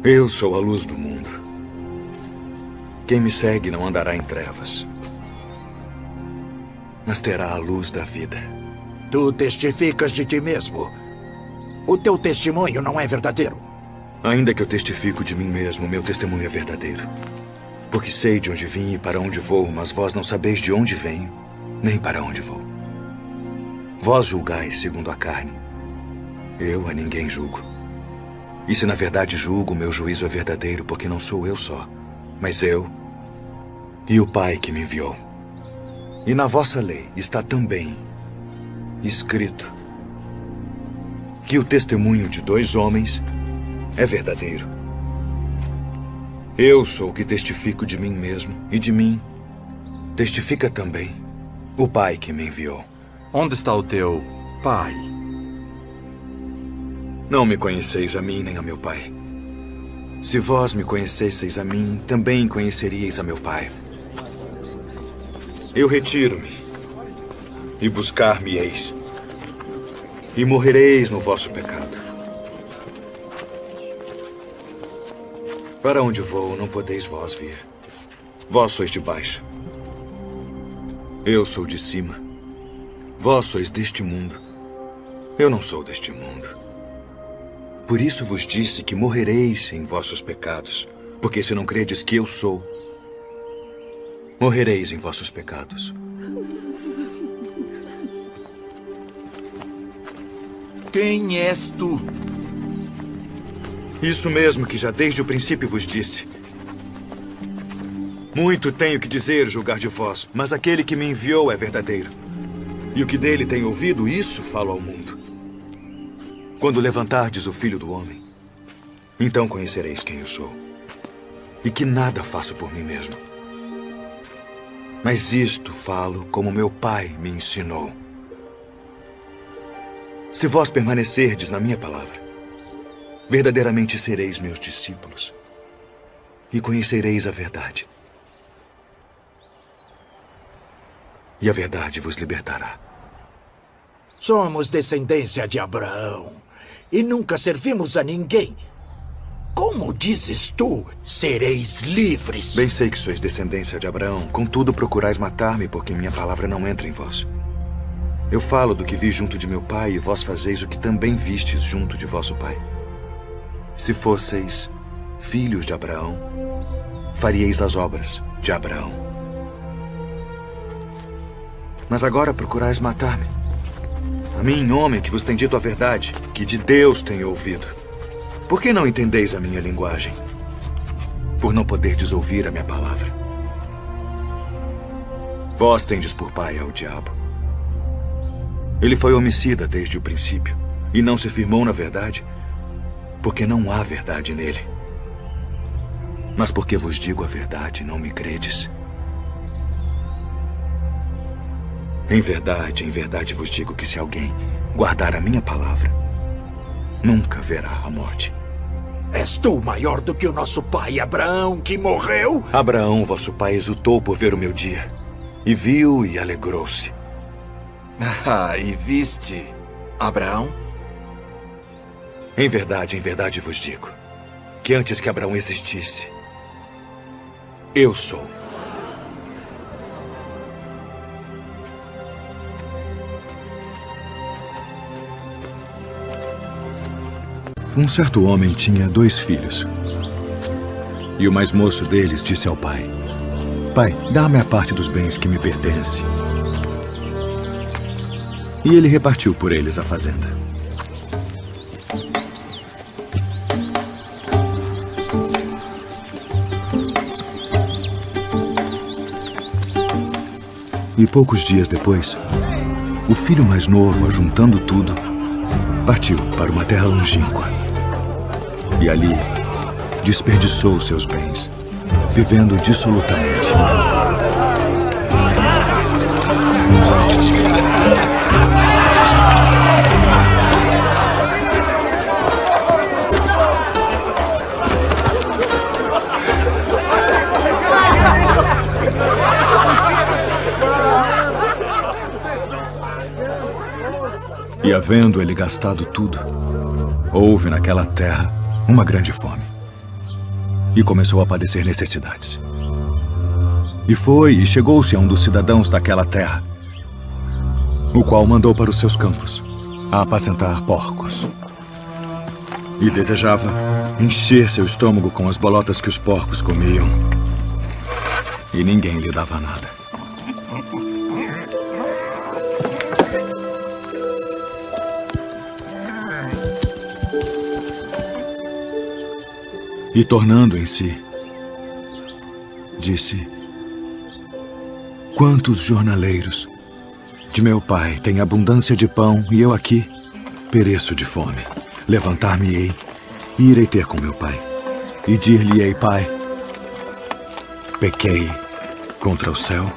Eu sou a luz do mundo. Quem me segue não andará em trevas, mas terá a luz da vida. Tu testificas de ti mesmo. O teu testemunho não é verdadeiro. Ainda que eu testifico de mim mesmo, meu testemunho é verdadeiro. Porque sei de onde vim e para onde vou, mas vós não sabeis de onde venho, nem para onde vou. Vós julgais segundo a carne. Eu a ninguém julgo. E se na verdade julgo, meu juízo é verdadeiro, porque não sou eu só, mas eu e o Pai que me enviou. E na vossa lei está também escrito que o testemunho de 2 homens é verdadeiro. Eu sou o que testifico de mim mesmo, e de mim testifica também o Pai que me enviou. Onde está o teu pai? Não me conheceis a mim nem a meu Pai. Se vós me conhecesseis a mim, também conheceríeis a meu Pai. Eu retiro-me, e buscar-me-eis, e morrereis no vosso pecado. Para onde vou, não podeis vós vir. Vós sois de baixo. Eu sou de cima. Vós sois deste mundo. Eu não sou deste mundo. Por isso vos disse que morrereis em vossos pecados. Porque se não credes que eu sou, morrereis em vossos pecados. Quem és tu? Isso mesmo que já desde o princípio vos disse. Muito tenho que dizer, julgar de vós, mas aquele que me enviou é verdadeiro. E o que dele tenho ouvido, isso falo ao mundo. Quando levantardes o Filho do Homem, então conhecereis quem eu sou. E que nada faço por mim mesmo. Mas isto falo como meu Pai me ensinou. Se vós permanecerdes na minha palavra, verdadeiramente sereis meus discípulos e conhecereis a verdade. E a verdade vos libertará. Somos descendência de Abraão e nunca servimos a ninguém. Como dizes tu, sereis livres? Bem sei que sois descendência de Abraão, contudo procurais matar-me porque minha palavra não entra em vós. Eu falo do que vi junto de meu pai e vós fazeis o que também vistes junto de vosso pai. Se fosseis filhos de Abraão, faríeis as obras de Abraão. Mas agora procurais matar-me. A mim, homem que vos tem dito a verdade, que de Deus tenho ouvido. Por que não entendeis a minha linguagem? Por não poderdes ouvir a minha palavra. Vós tendes por pai ao diabo. Ele foi homicida desde o princípio e não se firmou na verdade, porque não há verdade nele. Mas porque vos digo a verdade, não me credes. Em verdade vos digo que se alguém guardar a minha palavra, nunca verá a morte. És tu maior do que o nosso pai Abraão, que morreu? Abraão, vosso pai, exultou por ver o meu dia, e viu e alegrou-se. Ah, e viste Abraão? Em verdade vos digo, que antes que Abraão existisse, eu sou. Um certo homem tinha 2 filhos. E o mais moço deles disse ao pai: Pai, dá-me a parte dos bens que me pertence. E ele repartiu por eles a fazenda. E poucos dias depois, o filho mais novo, ajuntando tudo, partiu para uma terra longínqua. E ali desperdiçou seus bens, vivendo dissolutamente. E havendo ele gastado tudo, houve naquela terra uma grande fome. E começou a padecer necessidades. E foi e chegou-se a um dos cidadãos daquela terra, o qual mandou para os seus campos a apacentar porcos. E desejava encher seu estômago com as bolotas que os porcos comiam. E ninguém lhe dava nada. E tornando em si, disse: Quantos jornaleiros de meu pai têm abundância de pão e eu aqui pereço de fome. Levantar-me-ei e irei ter com meu pai. E dir-lhe-ei: Pai, pequei contra o céu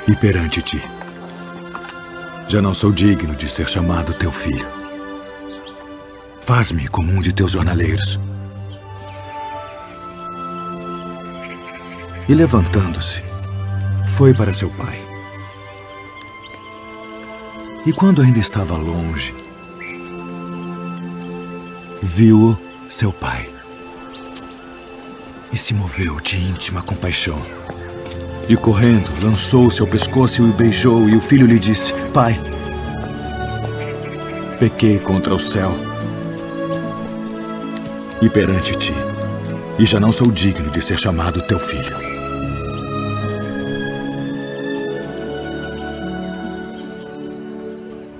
e perante ti. Já não sou digno de ser chamado teu filho. Faz-me como um de teus jornaleiros. E levantando-se, foi para seu pai. E quando ainda estava longe, viu-o seu pai e se moveu de íntima compaixão. E correndo, lançou-se ao pescoço e o beijou, e o filho lhe disse: Pai, pequei contra o céu e perante ti, e já não sou digno de ser chamado teu filho.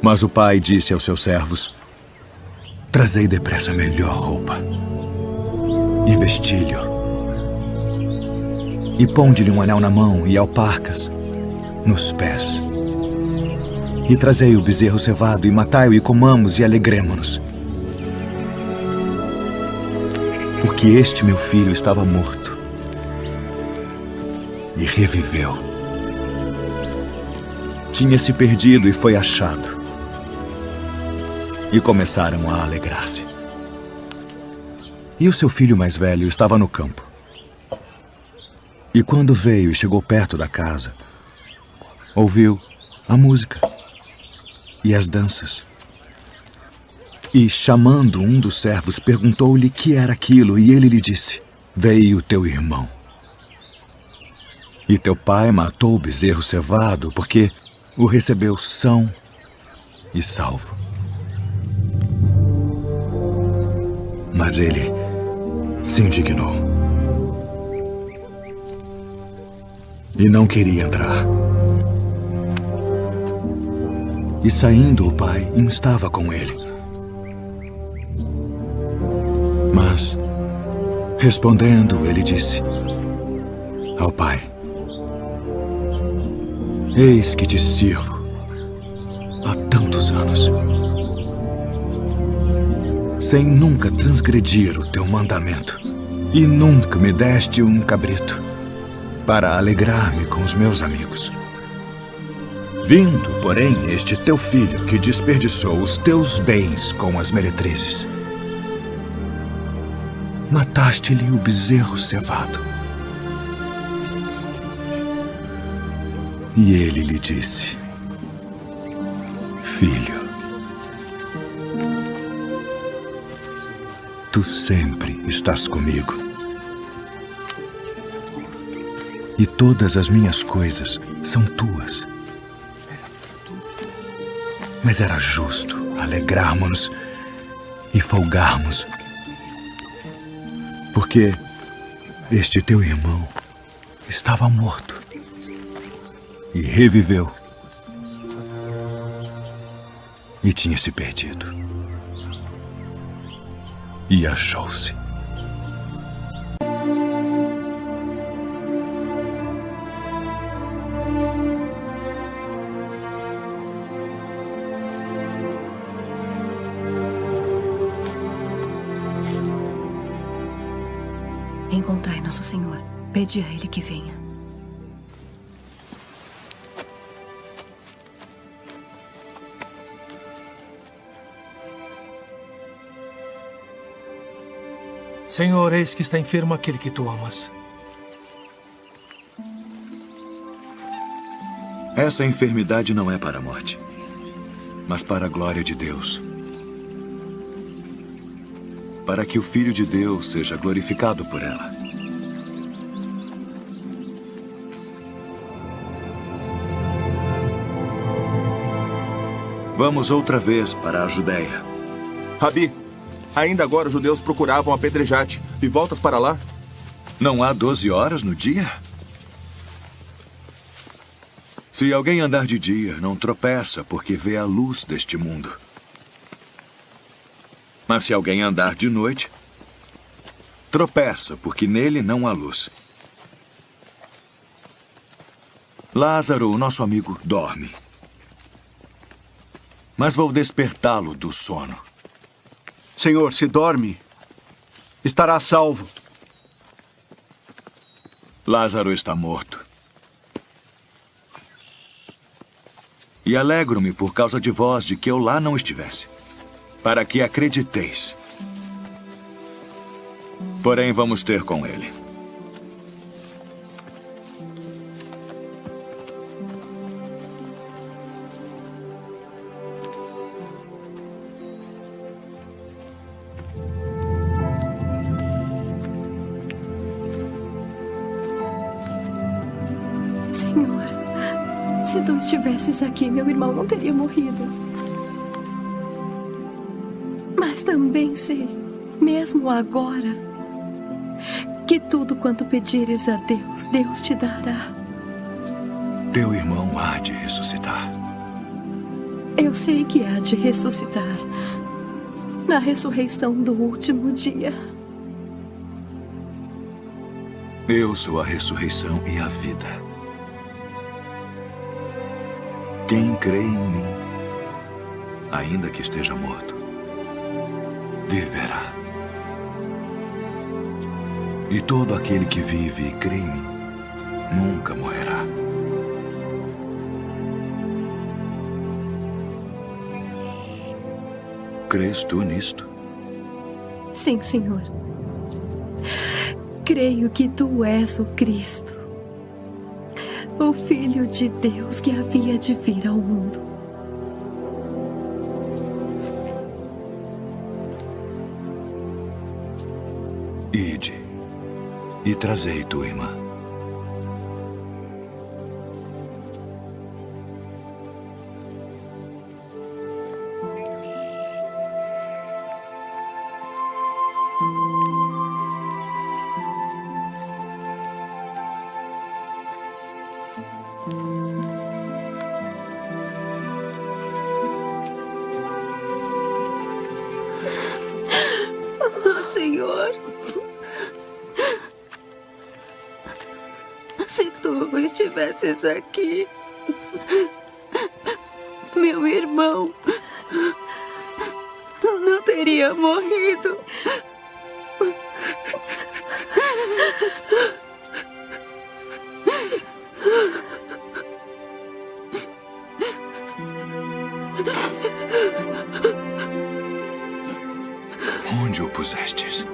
Mas o pai disse aos seus servos: Trazei depressa a melhor roupa e vestilho, e ponde-lhe um anel na mão e alparcas nos pés. E trazei o bezerro cevado, e matai-o, e comamos, e alegremo-nos. Porque este meu filho estava morto e reviveu. Tinha se perdido e foi achado. E começaram a alegrar-se. E o seu filho mais velho estava no campo. E quando veio e chegou perto da casa, ouviu a música e as danças. E, chamando um dos servos, perguntou-lhe que era aquilo, e ele lhe disse: Veio teu irmão. E teu pai matou o bezerro cevado, porque o recebeu são e salvo. Mas ele se indignou e não queria entrar. E saindo o pai instava com ele. Mas, respondendo, ele disse ao pai: Eis que te sirvo há tantos anos, sem nunca transgredir o teu mandamento, e nunca me deste um cabrito para alegrar-me com os meus amigos. Vindo, porém, este teu filho que desperdiçou os teus bens com as meretrizes, mataste-lhe o bezerro cevado. E ele lhe disse: Filho, tu sempre estás comigo, e todas as minhas coisas são tuas. Mas era justo alegrarmos-nos e folgarmos, porque este teu irmão estava morto e reviveu, e tinha se perdido e achou-se. Encontrai nosso Senhor. Pede a Ele que venha. Senhor, eis que está enfermo aquele que tu amas. Essa enfermidade não é para a morte, mas para a glória de Deus, para que o Filho de Deus seja glorificado por ela. Vamos outra vez para a Judéia. Rabi, ainda agora os judeus procuravam apedrejar-te. E voltas para lá? Não há 12 horas no dia? Se alguém andar de dia, não tropeça, porque vê a luz deste mundo. Mas se alguém andar de noite, tropeça, porque nele não há luz. Lázaro, o nosso amigo, dorme. Mas vou despertá-lo do sono. Senhor, se dorme, estará salvo. Lázaro está morto. E alegro-me por causa de vós de que eu lá não estivesse, para que acrediteis. Porém, vamos ter com ele. Senhor, se tu estivesses aqui, meu irmão não teria morrido. Mas também sei, mesmo agora, que tudo quanto pedires a Deus, Deus te dará. Teu irmão há de ressuscitar. Eu sei que há de ressuscitar na ressurreição do último dia. Eu sou a ressurreição e a vida. Quem crê em mim, ainda que esteja morto, viverá. E todo aquele que vive e crê em mim, nunca morrerá. Crês tu nisto? Sim, Senhor. Creio que tu és o Cristo, o Filho de Deus que havia de vir ao mundo. Ide e trazei tua irmã. Senhor, se tu estivesses aqui, meu irmão não teria morrido. Onde o pusestes?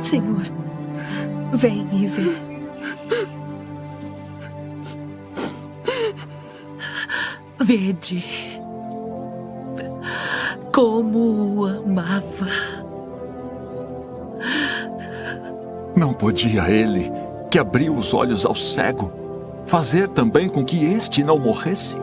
Senhor, vem e vê. Vede como o amava. Não podia ele, que abriu os olhos ao cego, fazer também com que este não morresse?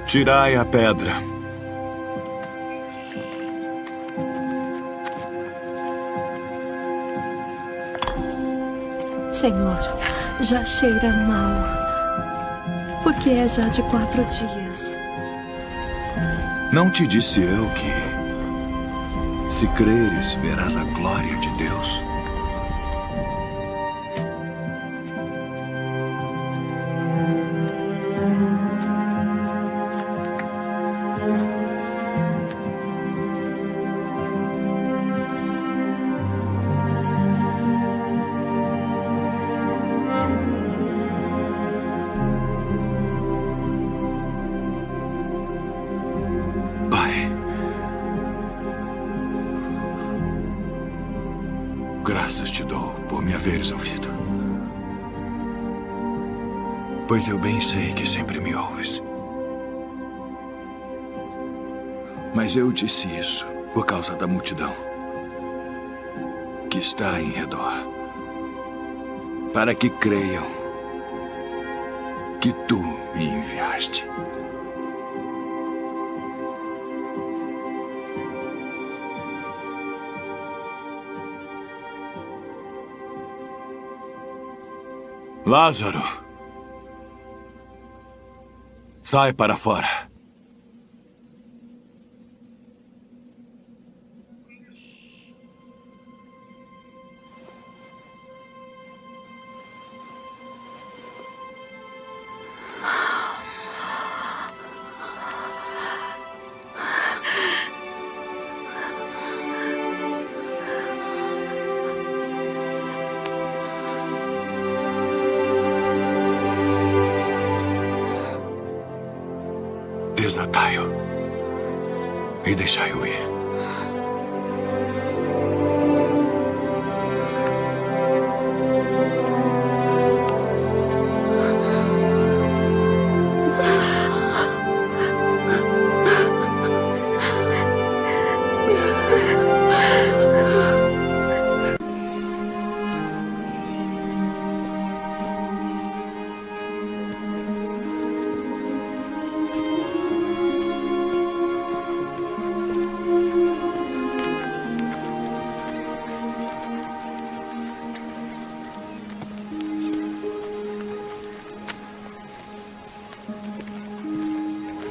Tirai a pedra. Senhor, já cheira mal, porque é já de 4 dias. Não te disse eu que, se creres, verás a glória de Deus? Graças te dou por me haveres ouvido. Pois eu bem sei que sempre me ouves. Mas eu disse isso por causa da multidão que está em redor, para que creiam que tu me enviaste. Lázaro, sai para fora. Desatai-o e deixai-o ir.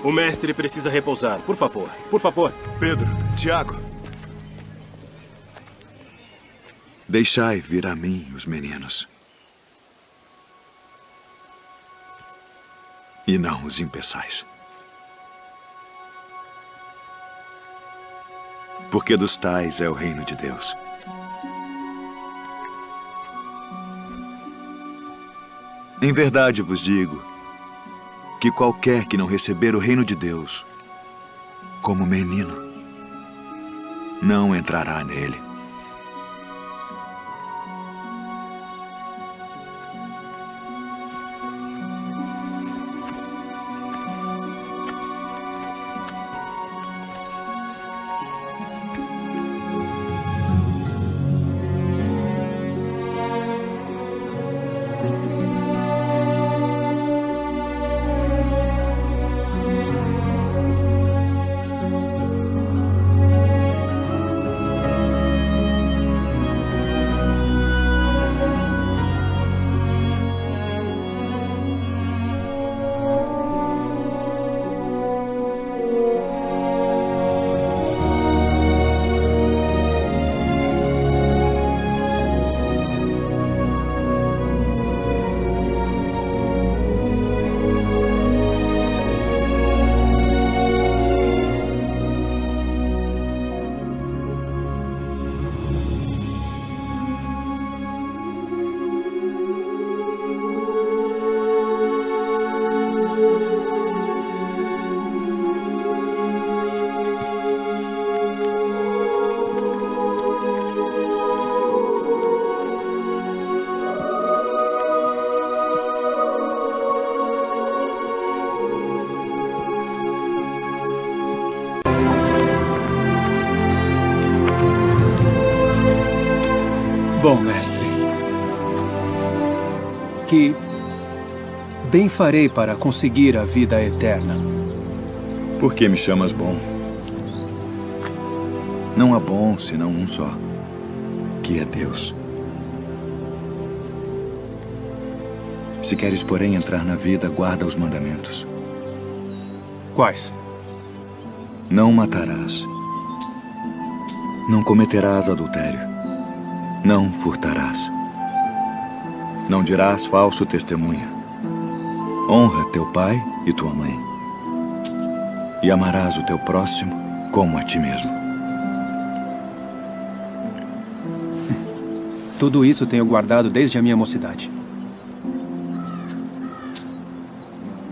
O mestre precisa repousar. Por favor, por favor. Pedro, Tiago. Deixai vir a mim os meninos. E não os impeçais. Porque dos tais é o reino de Deus. Em verdade vos digo que qualquer que não receber o reino de Deus como menino, não entrará nele. Bom, mestre, que bem farei para conseguir a vida eterna? Por que me chamas bom? Não há bom senão um só, que é Deus. Se queres, porém, entrar na vida, guarda os mandamentos. Quais? Não matarás. Não cometerás adultério. Não furtarás. Não dirás falso testemunho. Honra teu pai e tua mãe. E amarás o teu próximo como a ti mesmo. Tudo isso tenho guardado desde a minha mocidade.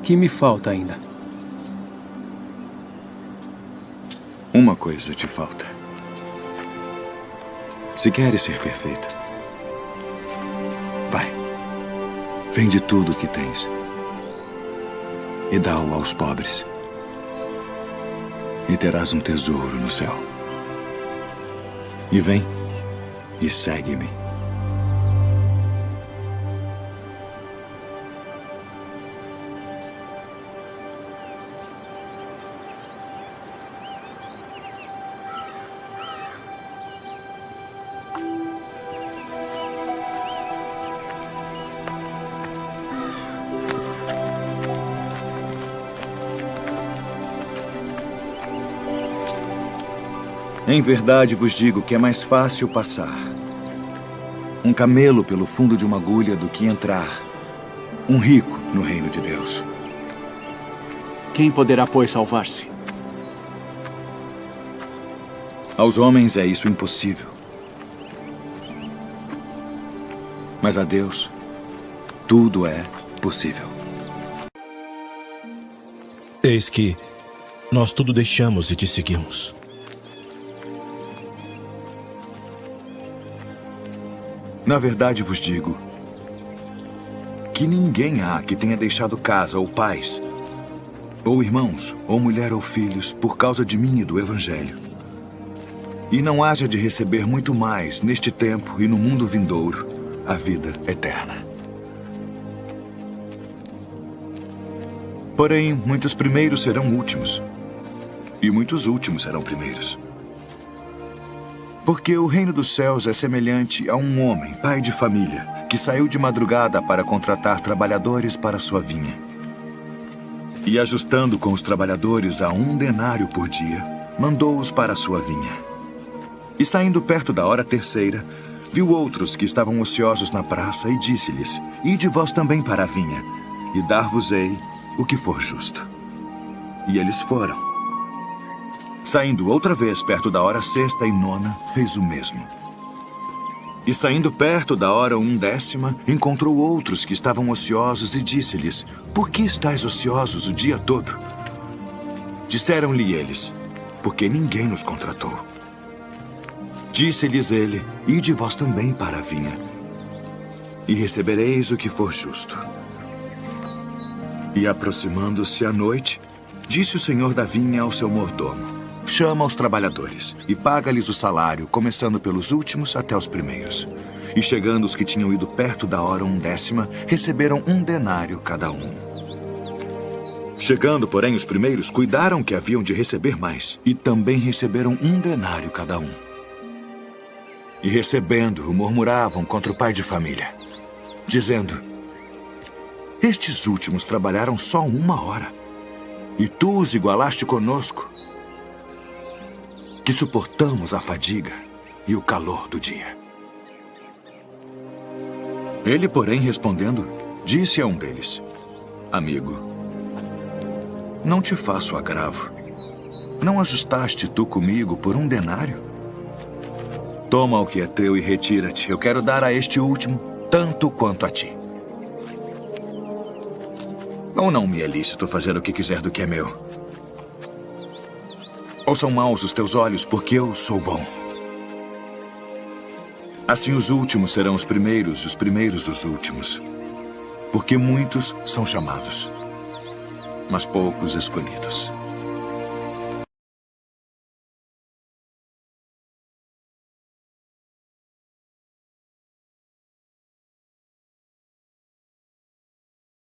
Que me falta ainda? Uma coisa te falta. Se queres ser perfeita, vai, vende tudo o que tens e dá-o aos pobres, e terás um tesouro no céu. E vem e segue-me. Em verdade vos digo que é mais fácil passar um camelo pelo fundo de uma agulha do que entrar um rico no reino de Deus. Quem poderá, pois, salvar-se? Aos homens é isso impossível. Mas a Deus tudo é possível. Eis que nós tudo deixamos e te seguimos. Na verdade vos digo que ninguém há que tenha deixado casa ou pais, ou irmãos, ou mulher ou filhos, por causa de mim e do Evangelho, e não haja de receber muito mais neste tempo e no mundo vindouro a vida eterna. Porém, muitos primeiros serão últimos, e muitos últimos serão primeiros. Porque o reino dos céus é semelhante a um homem, pai de família, que saiu de madrugada para contratar trabalhadores para sua vinha. E ajustando com os trabalhadores a 1 denário por dia, mandou-os para a sua vinha. E saindo perto da hora terceira, viu outros que estavam ociosos na praça e disse-lhes: Ide vós também para a vinha, e dar-vos-ei o que for justo. E eles foram. Saindo outra vez perto da hora sexta e nona, fez o mesmo. E saindo perto da hora 1/10, encontrou outros que estavam ociosos e disse-lhes: Por que estáis ociosos o dia todo? Disseram-lhe eles: Porque ninguém nos contratou. Disse-lhes ele: Ide vós também para a vinha, e recebereis o que for justo. E aproximando-se a noite, disse o senhor da vinha ao seu mordomo: Chama os trabalhadores e paga-lhes o salário, começando pelos últimos até os primeiros. E chegando os que tinham ido perto da hora 1/10, receberam 1 denário cada um. Chegando, porém, os primeiros, cuidaram que haviam de receber mais, e também receberam 1 denário cada um. E recebendo-o, murmuravam contra o pai de família, dizendo: Estes últimos trabalharam só 1 hora, e tu os igualaste conosco, que suportamos a fadiga e o calor do dia. Ele, porém, respondendo, disse a um deles: Amigo, não te faço agravo. Não ajustaste tu comigo por 1 denário? Toma o que é teu e retira-te. Eu quero dar a este último tanto quanto a ti. Ou não me é lícito fazer o que quiser do que é meu? Ou são maus os teus olhos, porque eu sou bom? Assim os últimos serão os primeiros os últimos. Porque muitos são chamados, mas poucos escolhidos.